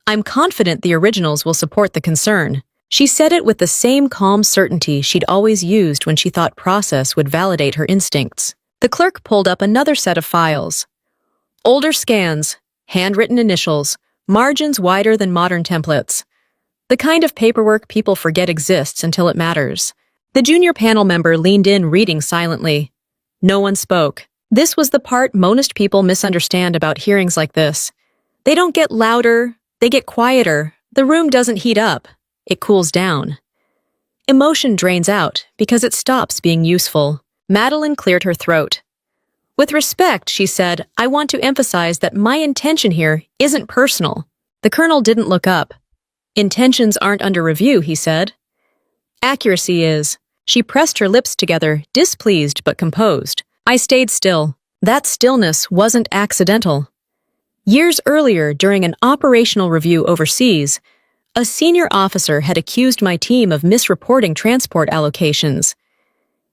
I'm confident the originals will support the concern. She said it with the same calm certainty she'd always used when she thought process would validate her instincts. The clerk pulled up another set of files. Older scans, handwritten initials, margins wider than modern templates. The kind of paperwork people forget exists until it matters. The junior panel member leaned in, reading silently. No one spoke. This was the part most people misunderstand about hearings like this. They don't get louder, they get quieter. The room doesn't heat up. It cools down. Emotion drains out because it stops being useful. Madeline cleared her throat. With respect, she said, I want to emphasize that my intention here isn't personal. The colonel didn't look up. Intentions aren't under review, he said. Accuracy is. She pressed her lips together, displeased but composed. I stayed still. That stillness wasn't accidental. Years earlier, during an operational review overseas, a senior officer had accused my team of misreporting transport allocations.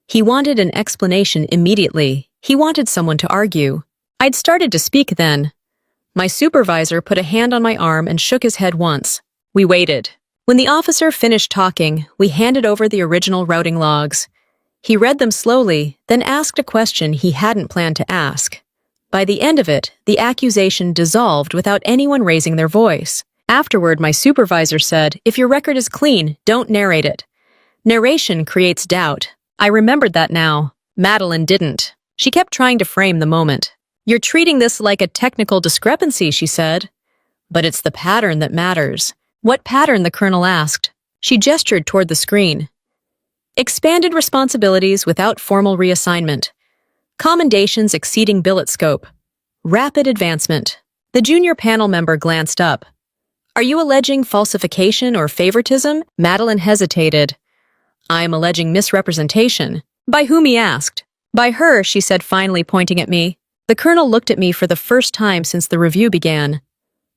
He wanted an explanation immediately. He wanted someone to argue. I'd started to speak then. My supervisor put a hand on my arm and shook his head once. We waited. When the officer finished talking, we handed over the original routing logs. He read them slowly, then asked a question he hadn't planned to ask. By the end of it, the accusation dissolved without anyone raising their voice. Afterward, my supervisor said, "If your record is clean, don't narrate it. Narration creates doubt." I remembered that now. Madeline didn't. She kept trying to frame the moment. "You're treating this like a technical discrepancy," she said. "But it's the pattern that matters." "What pattern?" the colonel asked. She gestured toward the screen. "Expanded responsibilities without formal reassignment. Commendations exceeding billet scope. Rapid advancement." The junior panel member glanced up. "Are you alleging falsification or favoritism?" Madeline hesitated. "I am alleging misrepresentation." "By whom?" he asked. "By her," she said finally, pointing at me. The colonel looked at me for the first time since the review began.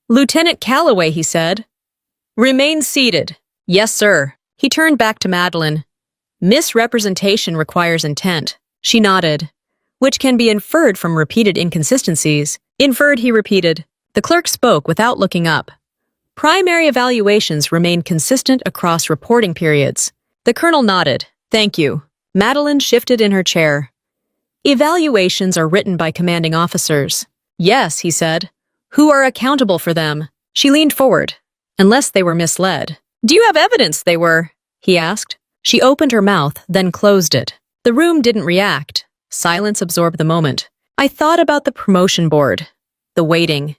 "Lieutenant Calloway," he said. "Remain seated." "Yes, sir." He turned back to Madeline. "Misrepresentation requires intent." She nodded. "Which can be inferred from repeated inconsistencies." "Inferred," he repeated. The clerk spoke without looking up. "Primary evaluations remain consistent across reporting periods." The colonel nodded. "Thank you." Madeline shifted in her chair. "Evaluations are written by commanding officers." "Yes," he said. "Who are accountable for them?" She leaned forward. "Unless they were misled." "Do you have evidence they were?" he asked. She opened her mouth, then closed it. The room didn't react. Silence absorbed the moment. I thought about the promotion board. The waiting.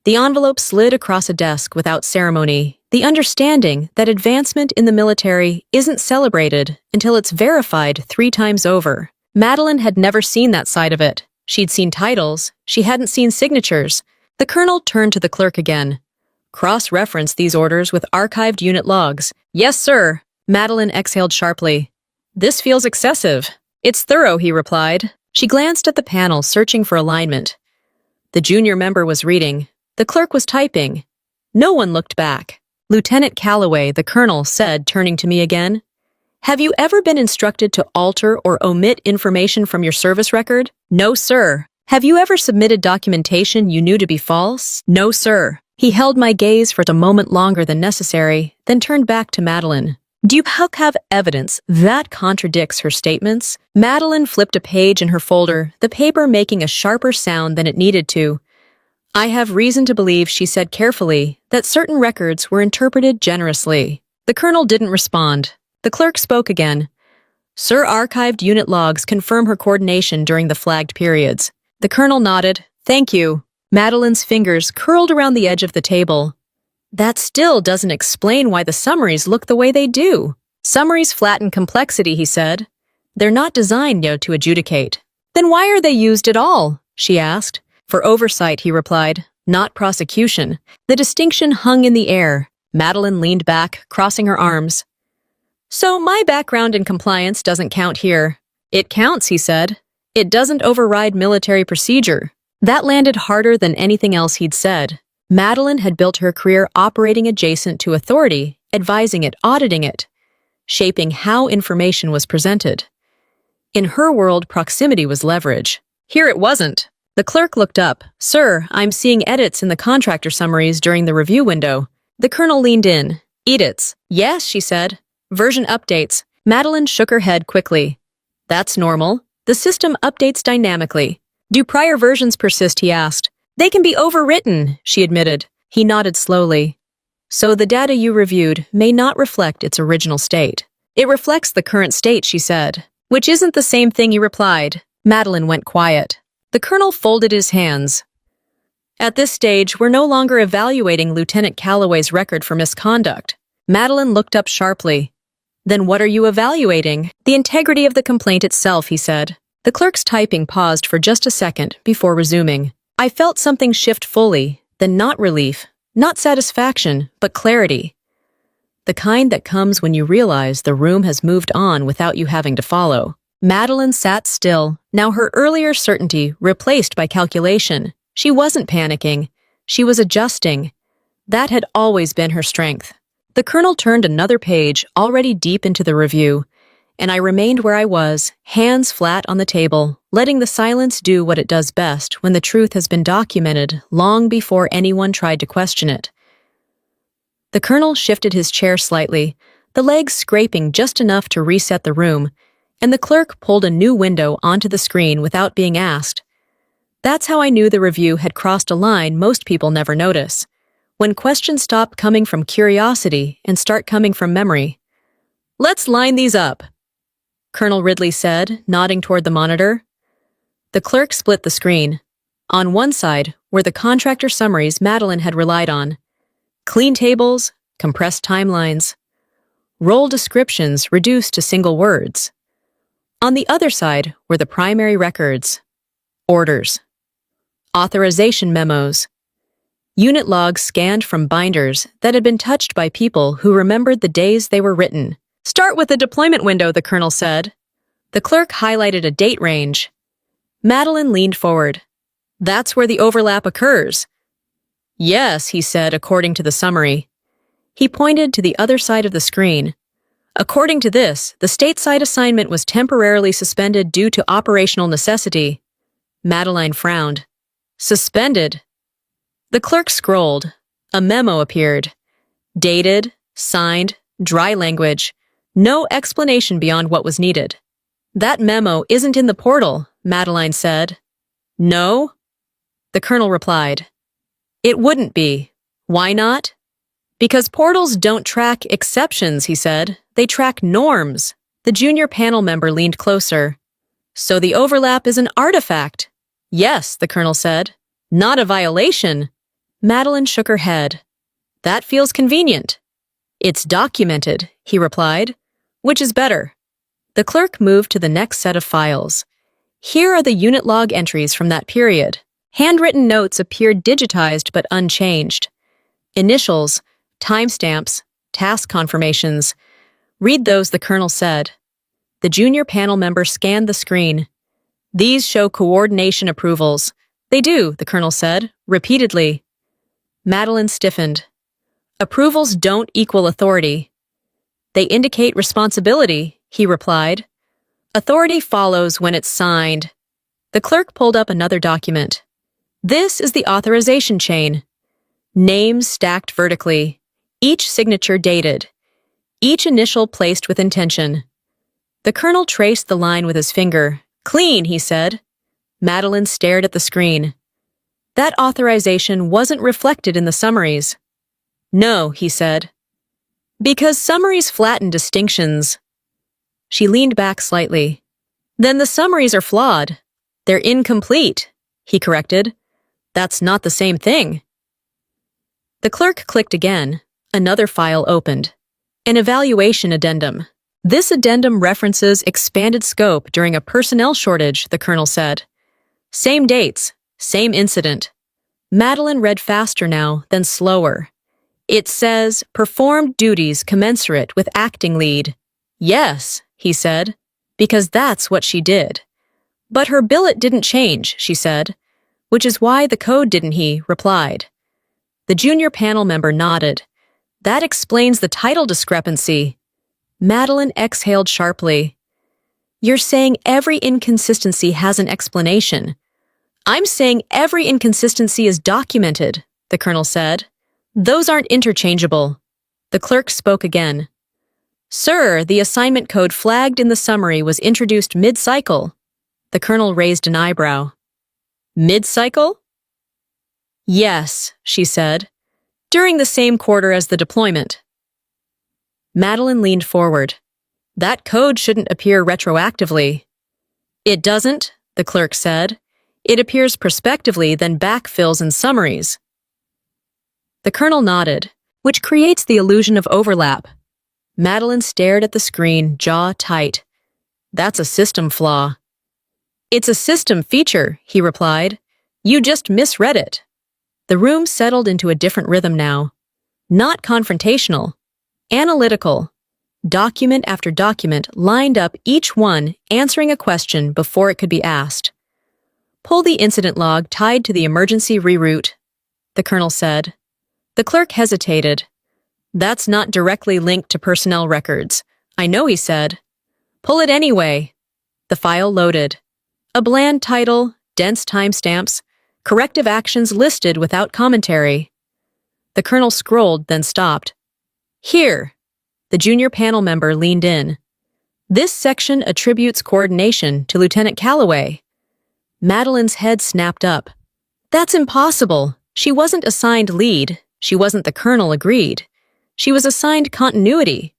The envelope slid across a desk without ceremony, the understanding that advancement in the military isn't celebrated until it's verified 3 times over. Madeline had never seen that side of it. She'd seen titles. She hadn't seen signatures. The colonel turned to the clerk again. "Cross-reference these orders with archived unit logs." "Yes, sir." Madeline exhaled sharply. "This feels excessive." "It's thorough," he replied. She glanced at the panel, searching for alignment. The junior member was reading. The clerk was typing. No one looked back. "Lieutenant Calloway," the colonel said, turning to me again. "Have you ever been instructed to alter or omit information from your service record?" "No, sir." "Have you ever submitted documentation you knew to be false?" "No, sir." He held my gaze for a moment longer than necessary, then turned back to Madeline. "Do you have evidence that contradicts her statements?" Madeline flipped a page in her folder, the paper making a sharper sound than it needed to. "I have reason to believe," she said carefully, "that certain records were interpreted generously." The colonel didn't respond. The clerk spoke again. "Sir, archived unit logs confirm her coordination during the flagged periods." The colonel nodded. "Thank you." Madeline's fingers curled around the edge of the table. "That still doesn't explain why the summaries look the way they do." "Summaries flatten complexity," he said. "They're not designed, to adjudicate." "Then why are they used at all?" she asked. "For oversight," he replied, "not prosecution." The distinction hung in the air. Madeline leaned back, crossing her arms. "So my background in compliance doesn't count here." "It counts," he said. "It doesn't override military procedure." That landed harder than anything else he'd said. Madeline had built her career operating adjacent to authority, advising it, auditing it, shaping how information was presented. In her world, proximity was leverage. Here it wasn't. The clerk looked up. "Sir, I'm seeing edits in the contractor summaries during the review window." The colonel leaned in. "Edits?" "Yes," she said. "Version updates." Madeline shook her head quickly. "That's normal. The system updates dynamically." "Do prior versions persist?" he asked. "They can be overwritten," she admitted. He nodded slowly. "So the data you reviewed may not reflect its original state." "It reflects the current state," she said. "Which isn't the same thing," he replied. Madeline went quiet. The colonel folded his hands. "At this stage, we're no longer evaluating Lieutenant Calloway's record for misconduct." Madeline looked up sharply. "Then what are you evaluating?" "The integrity of the complaint itself," he said. The clerk's typing paused for just a second before resuming. I felt something shift fully, then not relief, not satisfaction, but clarity. The kind that comes when you realize the room has moved on without you having to follow. Madeline sat still, now her earlier certainty replaced by calculation. She wasn't panicking. She was adjusting. That had always been her strength. The colonel turned another page, already deep into the review, and I remained where I was, hands flat on the table, letting the silence do what it does best when the truth has been documented long before anyone tried to question it. The colonel shifted his chair slightly, the legs scraping just enough to reset the room, and the clerk pulled a new window onto the screen without being asked. That's how I knew the review had crossed a line most people never notice, when questions stop coming from curiosity and start coming from memory. "Let's line these up," Colonel Ridley said, nodding toward the monitor. The clerk split the screen. On one side were the contractor summaries Madeline had relied on. Clean tables, compressed timelines, role descriptions reduced to single words. On the other side were the primary records, orders, authorization memos, unit logs scanned from binders that had been touched by people who remembered the days they were written. "Start with the deployment window," the colonel said. The clerk highlighted a date range. Madeline leaned forward. "That's where the overlap occurs." "Yes," he said, according to the summary. He pointed to the other side of the screen. "According to this, the stateside assignment was temporarily suspended due to operational necessity." Madeline frowned. "Suspended?" The clerk scrolled. A memo appeared. Dated, signed, dry language. No explanation beyond what was needed. "That memo isn't in the portal," Madeline said. "No?" The colonel replied. "It wouldn't be. Why not?" "Because portals don't track exceptions," he said. "They track norms." The junior panel member leaned closer. "So the overlap is an artifact?" "Yes," the colonel said. "Not a violation." Madeline shook her head. "That feels convenient." "It's documented," he replied. "Which is better?" The clerk moved to the next set of files. Here are the unit log entries from that period. Handwritten notes appeared digitized but unchanged. Initials, timestamps, task confirmations. "Read those," the colonel said. The junior panel member scanned the screen. "These show coordination approvals." "They do," the colonel said, repeatedly. Madeline stiffened. "Approvals don't equal authority." "They indicate responsibility," he replied. "Authority follows when it's signed." The clerk pulled up another document. "This is the authorization chain. Names stacked vertically, each signature dated, each initial placed with intention." The colonel traced the line with his finger. "Clean," he said. Madeline stared at the screen. That authorization wasn't reflected in the summaries. "No," he said. "Because summaries flatten distinctions." She leaned back slightly. "Then the summaries are flawed. They're incomplete," he corrected. "That's not the same thing." The clerk clicked again. Another file opened. An evaluation addendum. "This addendum references expanded scope during a personnel shortage," the colonel said. "Same dates, same incident." Madeline read faster now, then slower. "It says, performed duties commensurate with acting lead." "Yes," he said, "because that's what she did." "But her billet didn't change," she said. "Which is why the code didn't," he replied. The junior panel member nodded. "That explains the title discrepancy." Madeline exhaled sharply. "You're saying every inconsistency has an explanation." "I'm saying every inconsistency is documented," the colonel said. "Those aren't interchangeable." The clerk spoke again. "Sir, the assignment code flagged in the summary was introduced mid-cycle." The colonel raised an eyebrow. "Mid-cycle?" "Yes," she said. "During the same quarter as the deployment." Madeline leaned forward. "That code shouldn't appear retroactively." "It doesn't," the clerk said. "It appears prospectively, then backfills in summaries." The colonel nodded, which creates the illusion of overlap. Madeline stared at the screen, jaw tight. "That's a system flaw." "It's a system feature," he replied. "You just misread it." The room settled into a different rhythm now. Not confrontational. Analytical. Document after document lined up, each one answering a question before it could be asked. "Pull the incident log tied to the emergency reroute," the colonel said. The clerk hesitated. "That's not directly linked to personnel records." "I know," he said. "Pull it anyway." The file loaded. A bland title, dense timestamps, corrective actions listed without commentary. The colonel scrolled, then stopped. "Here." The junior panel member leaned in. This section attributes coordination to Lieutenant Calloway. Madeline's head snapped up. That's impossible. She wasn't assigned lead. She wasn't the colonel agreed. She was assigned continuity.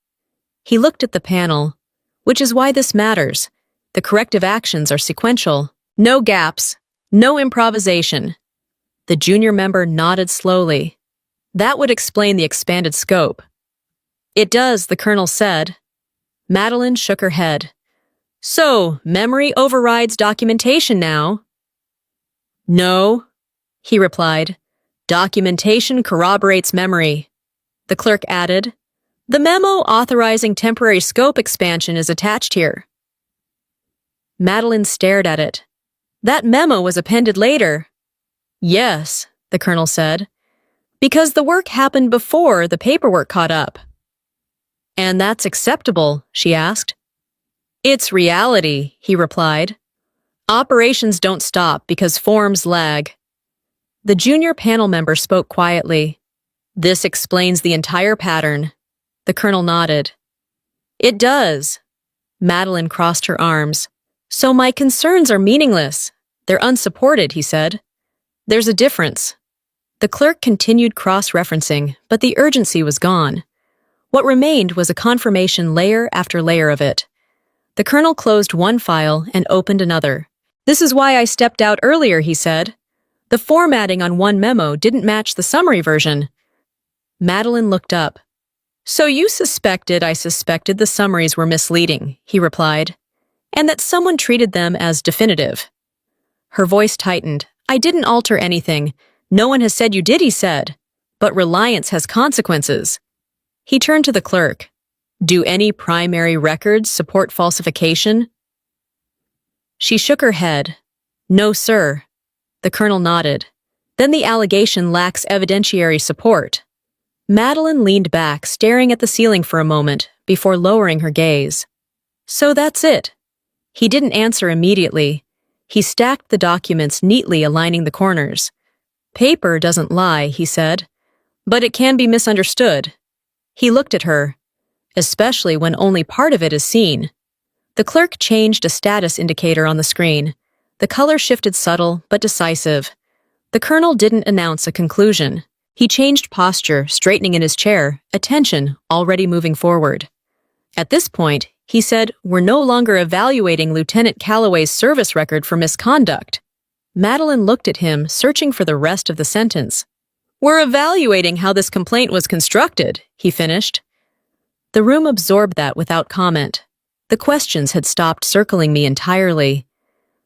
He looked at the panel, which is why this matters. The corrective actions are sequential. No gaps. No improvisation. The junior member nodded slowly. That would explain the expanded scope. It does, the colonel said. Madeline shook her head. So, memory overrides documentation now. No, he replied. Documentation corroborates memory. The clerk added, the memo authorizing temporary scope expansion is attached here. Madeline stared at it. That memo was appended later. Yes, the colonel said, because the work happened before the paperwork caught up. And that's acceptable, she asked. It's reality, he replied. Operations don't stop because forms lag. The junior panel member spoke quietly. This explains the entire pattern. The colonel nodded. It does. Madeline crossed her arms. So my concerns are meaningless. They're unsupported, he said. There's a difference. The clerk continued cross-referencing, but the urgency was gone. What remained was a confirmation layer after layer of it. The colonel closed one file and opened another. This is why I stepped out earlier, he said. The formatting on one memo didn't match the summary version. Madeline looked up. So you suspected I suspected the summaries were misleading, he replied, and that someone treated them as definitive. Her voice tightened. I didn't alter anything. No one has said you did, he said. But reliance has consequences. He turned to the clerk. Do any primary records support falsification? She shook her head. No, sir. The colonel nodded. Then the allegation lacks evidentiary support. Madeline leaned back, staring at the ceiling for a moment, before lowering her gaze. So that's it. He didn't answer immediately. He stacked the documents neatly, aligning the corners. Paper doesn't lie, he said. But it can be misunderstood. He looked at her, especially when only part of it is seen. The clerk changed a status indicator on the screen. The color shifted subtle but decisive. The colonel didn't announce a conclusion. He changed posture, straightening in his chair, attention already moving forward. At this point, he said, we're no longer evaluating Lieutenant Calloway's service record for misconduct. Madeline looked at him, searching for the rest of the sentence. We're evaluating how this complaint was constructed, he finished. The room absorbed that without comment. The questions had stopped circling me entirely.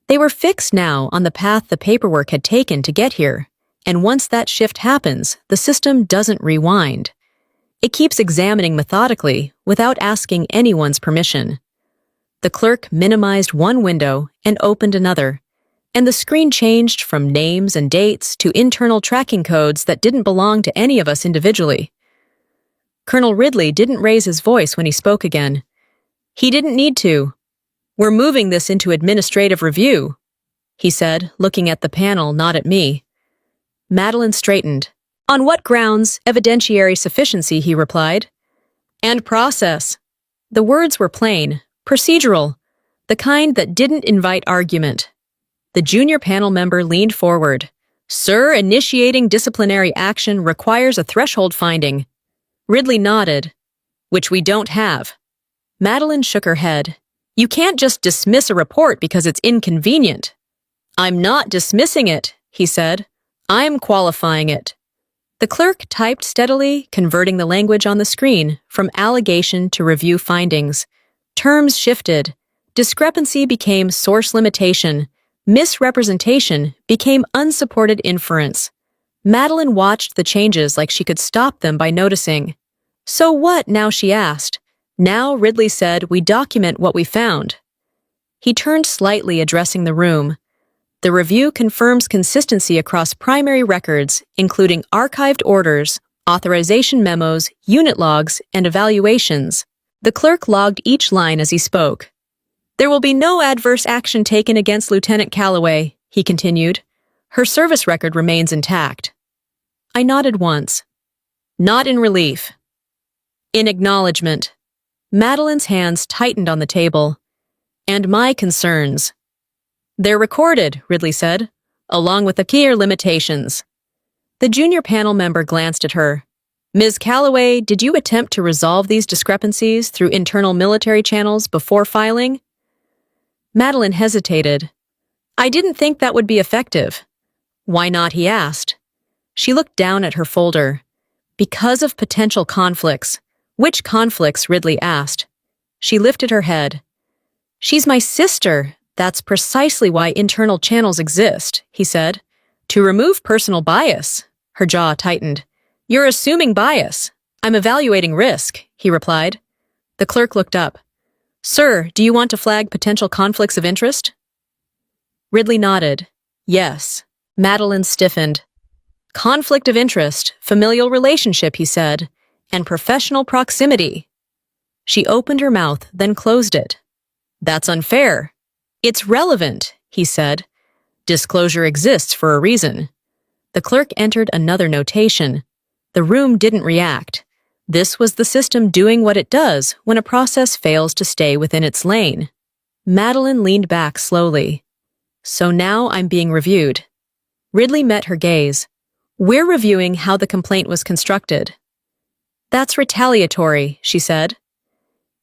They were fixed now on the path the paperwork had taken to get here, and once that shift happens, the system doesn't rewind. It keeps examining methodically without asking anyone's permission. The clerk minimized one window and opened another, and the screen changed from names and dates to internal tracking codes that didn't belong to any of us individually. Colonel Ridley didn't raise his voice when he spoke again. He didn't need to. We're moving this into administrative review, he said, looking at the panel, not at me. Madeline straightened. On what grounds evidentiary sufficiency, he replied. And process. The words were plain, procedural, the kind that didn't invite argument. The junior panel member leaned forward. Sir, initiating disciplinary action requires a threshold finding. Ridley nodded. Which we don't have. Madeline shook her head. You can't just dismiss a report because it's inconvenient. I'm not dismissing it, he said. I'm qualifying it. The clerk typed steadily, converting the language on the screen from allegation to review findings. Terms shifted. Discrepancy became source limitation. Misrepresentation became unsupported inference. Madeline watched the changes like she could stop them by noticing. So what now, she asked. Now, Ridley said, we document what we found. He turned slightly, addressing the room. The review confirms consistency across primary records, including archived orders, authorization memos, unit logs, and evaluations. The clerk logged each line as he spoke. There will be no adverse action taken against Lieutenant Calloway, he continued. Her service record remains intact. I nodded once. Not in relief. In acknowledgement. Madeline's hands tightened on the table. And my concerns. They're recorded, Ridley said, along with the clear limitations. The junior panel member glanced at her. Ms. Calloway, did you attempt to resolve these discrepancies through internal military channels before filing? Madeline hesitated. I didn't think that would be effective. Why not, he asked. She looked down at her folder. Because of potential conflicts. Which conflicts, Ridley asked. She lifted her head. She's my sister. That's precisely why internal channels exist, he said. To remove personal bias. Her jaw tightened. You're assuming bias. I'm evaluating risk, he replied. The clerk looked up. Sir, do you want to flag potential conflicts of interest? Ridley nodded. Yes. Madeline stiffened. Conflict of interest, familial relationship, he said, and professional proximity. She opened her mouth, then closed it. That's unfair. It's relevant, he said. Disclosure exists for a reason. The clerk entered another notation. The room didn't react. This was the system doing what it does when a process fails to stay within its lane. Madeline leaned back slowly. So now I'm being reviewed. Ridley met her gaze. We're reviewing how the complaint was constructed. That's retaliatory, she said.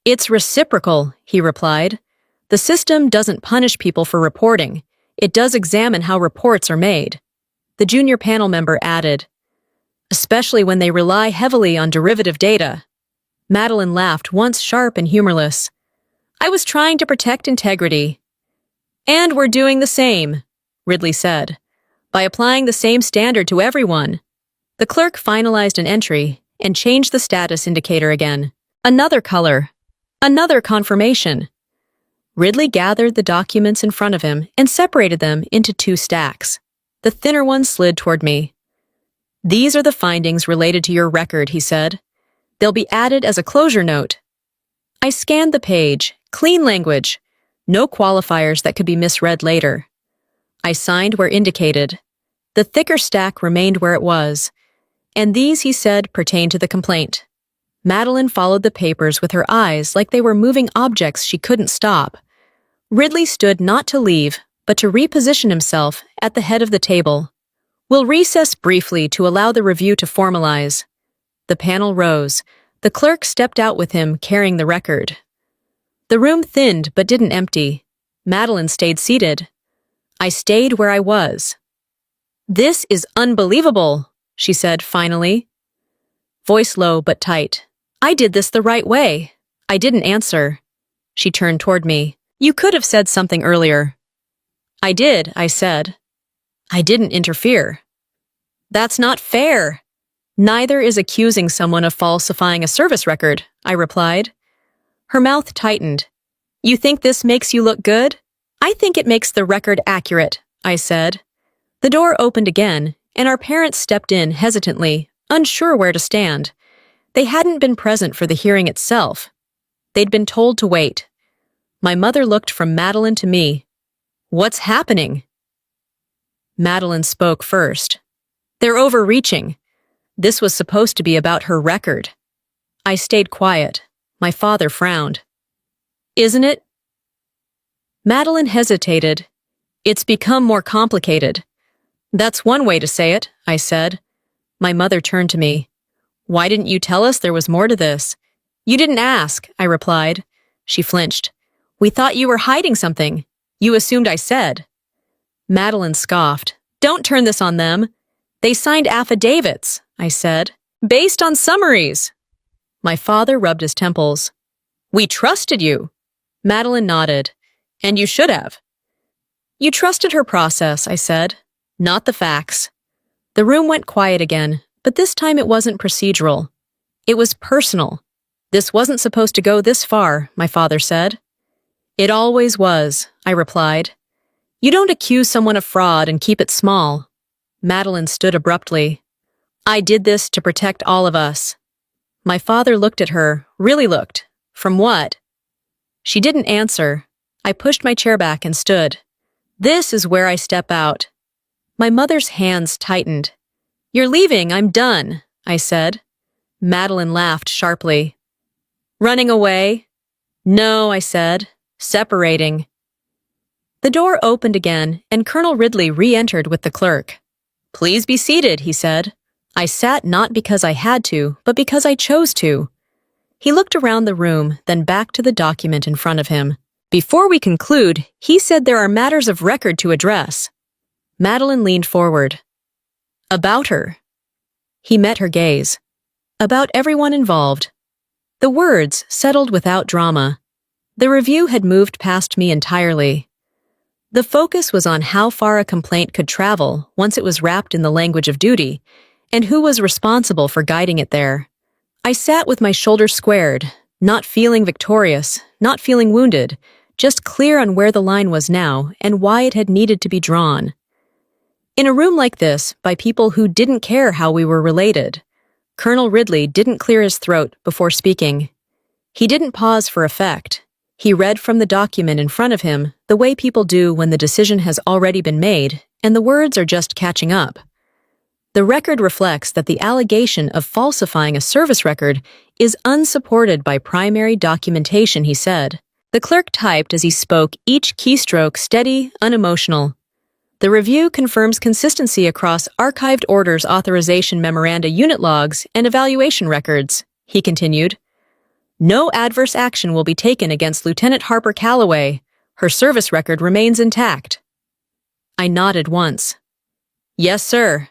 It's reciprocal, he replied. The system doesn't punish people for reporting. It does examine how reports are made. The junior panel member added, especially when they rely heavily on derivative data. Madeline laughed, once sharp and humorless. I was trying to protect integrity. And we're doing the same, Ridley said, by applying the same standard to everyone. The clerk finalized an entry and changed the status indicator again. Another color. Another confirmation. Ridley gathered the documents in front of him and separated them into 2 stacks. The thinner one slid toward me. These are the findings related to your record, he said. They'll be added as a closure note. I scanned the page. Clean language. No qualifiers that could be misread later. I signed where indicated. The thicker stack remained where it was. And these, he said, pertain to the complaint. Madeline followed the papers with her eyes like they were moving objects she couldn't stop. Ridley stood not to leave, but to reposition himself at the head of the table. We'll recess briefly to allow the review to formalize. The panel rose. The clerk stepped out with him, carrying the record. The room thinned but didn't empty. Madeline stayed seated. I stayed where I was. This is unbelievable, she said finally. Voice low but tight. I did this the right way. I didn't answer. She turned toward me. You could have said something earlier. I did, I said. I didn't interfere. That's not fair. Neither is accusing someone of falsifying a service record, I replied. Her mouth tightened. You think this makes you look good? I think it makes the record accurate, I said. The door opened again, and our parents stepped in hesitantly, unsure where to stand. They hadn't been present for the hearing itself. They'd been told to wait. My mother looked from Madeline to me. What's happening? Madeline spoke first. They're overreaching. This was supposed to be about her record. I stayed quiet. My father frowned. Isn't it? Madeline hesitated. It's become more complicated. That's one way to say it, I said. My mother turned to me. Why didn't you tell us there was more to this? You didn't ask, I replied. She flinched. We thought you were hiding something. You assumed I said. Madeline scoffed. Don't turn this on them. They signed affidavits, I said, based on summaries. My father rubbed his temples. We trusted you. Madeline nodded. And you should have. You trusted her process, I said, not the facts. The room went quiet again, but this time it wasn't procedural. It was personal. This wasn't supposed to go this far, my father said. It always was, I replied. You don't accuse someone of fraud and keep it small. Madeline stood abruptly. I did this to protect all of us. My father looked at her, really looked. From what? She didn't answer. I pushed my chair back and stood. This is where I step out. My mother's hands tightened. You're leaving, I'm done, I said. Madeline laughed sharply. Running away? No, I said. Separating. The door opened again, and Colonel Ridley re-entered with the clerk. Please be seated, he said. I sat not because I had to, but because I chose to. He looked around the room, then back to the document in front of him. Before we conclude, he said there are matters of record to address. Madeline leaned forward. About her. He met her gaze. About everyone involved. The words settled without drama. The review had moved past me entirely. The focus was on how far a complaint could travel once it was wrapped in the language of duty, and who was responsible for guiding it there. I sat with my shoulders squared, not feeling victorious, not feeling wounded, just clear on where the line was now and why it had needed to be drawn. In a room like this, by people who didn't care how we were related, Colonel Ridley didn't clear his throat before speaking. He didn't pause for effect. He read from the document in front of him the way people do when the decision has already been made and the words are just catching up. The record reflects that the allegation of falsifying a service record is unsupported by primary documentation, he said. The clerk typed as he spoke, each keystroke steady, unemotional. The review confirms consistency across archived orders, authorization memoranda, unit logs, and evaluation records, he continued. No adverse action will be taken against Lieutenant Harper Calloway. Her service record remains intact. I nodded once. Yes, sir.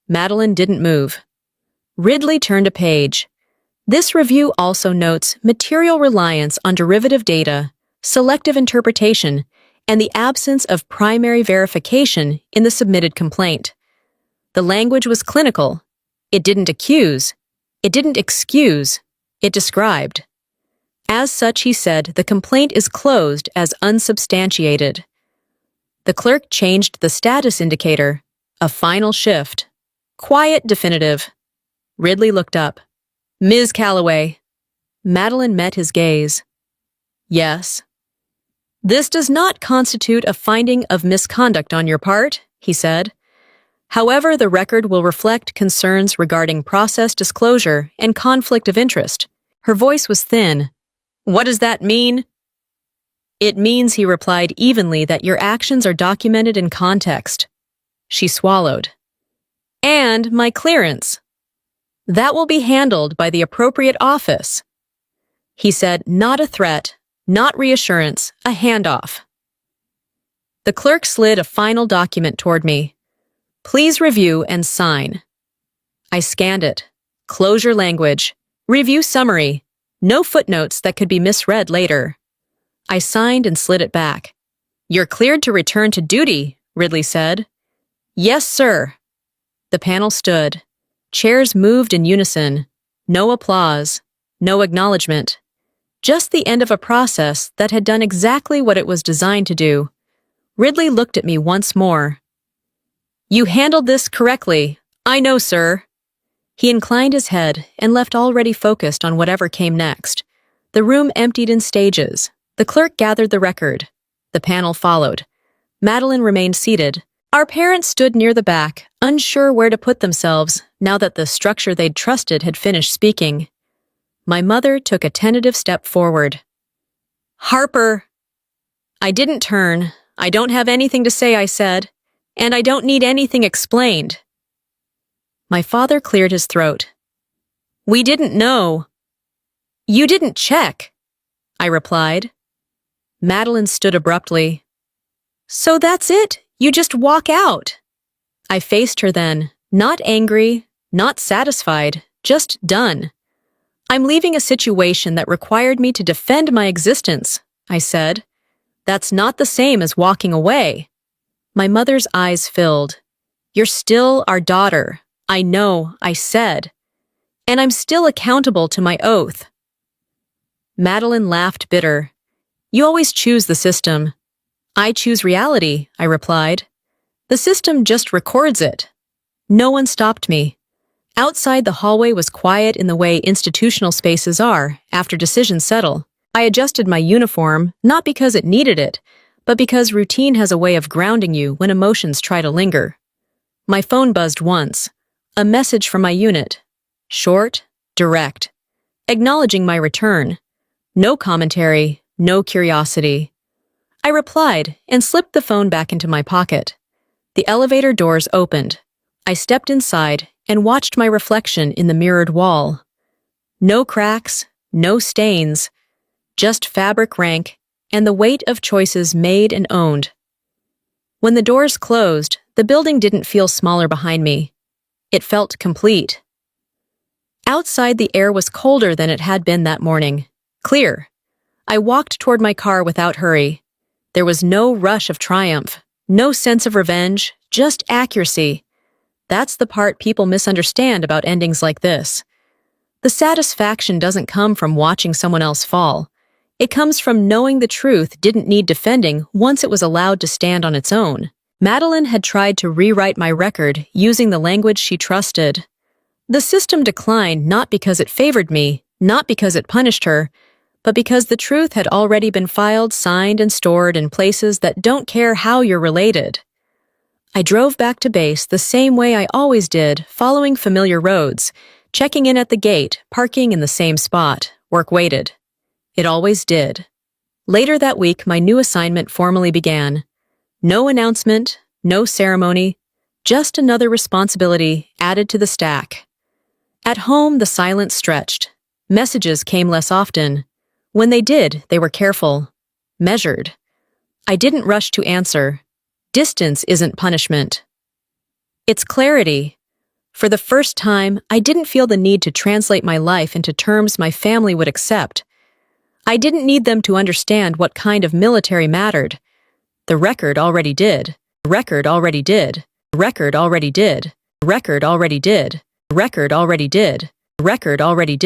Madeline didn't move. Ridley turned a page. This review also notes material reliance on derivative data, selective interpretation, and the absence of primary verification in the submitted complaint. The language was clinical. It didn't accuse. It didn't excuse. It described. As such, he said, the complaint is closed as unsubstantiated. The clerk changed the status indicator. A final shift. Quiet, definitive. Ridley looked up. Ms. Calloway. Madeline met his gaze. Yes. This does not constitute a finding of misconduct on your part, he said. However, the record will reflect concerns regarding process disclosure and conflict of interest. Her voice was thin. What does that mean? It means, he replied evenly, that your actions are documented in context. She swallowed. And my clearance. That will be handled by the appropriate office. He said, not a threat, not reassurance, a handoff. The clerk slid a final document toward me. Please review and sign. I scanned it. Closure language. Review summary. No footnotes that could be misread later. I signed and slid it back. You're cleared to return to duty, Ridley said. Yes, sir. The panel stood. Chairs moved in unison. No applause. No acknowledgement. Just the end of a process that had done exactly what it was designed to do. Ridley looked at me once more. You handled this correctly. I know, sir. He inclined his head and left already focused on whatever came next. The room emptied in stages. The clerk gathered the record. The panel followed. Madeline remained seated. Our parents stood near the back, unsure where to put themselves now that the structure they'd trusted had finished speaking. My mother took a tentative step forward. Harper! I didn't turn. I don't have anything to say, I said. And I don't need anything explained. My father cleared his throat. We didn't know. You didn't check, I replied. Madeline stood abruptly. So that's it? You just walk out? I faced her then, not angry, not satisfied, just done. I'm leaving a situation that required me to defend my existence, I said. That's not the same as walking away. My mother's eyes filled. You're still our daughter. I know, I said. And I'm still accountable to my oath. Madeline laughed bitter. You always choose the system. I choose reality, I replied. The system just records it. No one stopped me. Outside, the hallway was quiet in the way institutional spaces are after decisions settle. I adjusted my uniform, not because it needed it, but because routine has a way of grounding you when emotions try to linger. My phone buzzed once. A message from my unit. Short, direct. acknowledging my return. No commentary, no curiosity. I replied and slipped the phone back into my pocket. The elevator doors opened. I stepped inside and watched my reflection in the mirrored wall. No cracks, no stains, just fabric rank and the weight of choices made and owned. When the doors closed, the building didn't feel smaller behind me. It felt complete. Outside, the air was colder than it had been that morning. Clear. I walked toward my car without hurry. There was no rush of triumph, no sense of revenge, just accuracy. That's the part people misunderstand about endings like this. The satisfaction doesn't come from watching someone else fall. It comes from knowing the truth didn't need defending once it was allowed to stand on its own. Madeline had tried to rewrite my record using the language she trusted. The system declined not because it favored me, not because it punished her, but because the truth had already been filed, signed, and stored in places that don't care how you're related. I drove back to base the same way I always did, following familiar roads, checking in at the gate, parking in the same spot. Work waited. It always did. Later that week, my new assignment formally began. No announcement, no ceremony, just another responsibility added to the stack. At home, the silence stretched. Messages came less often. When they did, they were careful, measured. I didn't rush to answer. Distance isn't punishment. It's clarity. For the first time, I didn't feel the need to translate my life into terms my family would accept. I didn't need them to understand what kind of military mattered. The record already did. The record already did. The record already did. The record already did. The record already did. The record already did.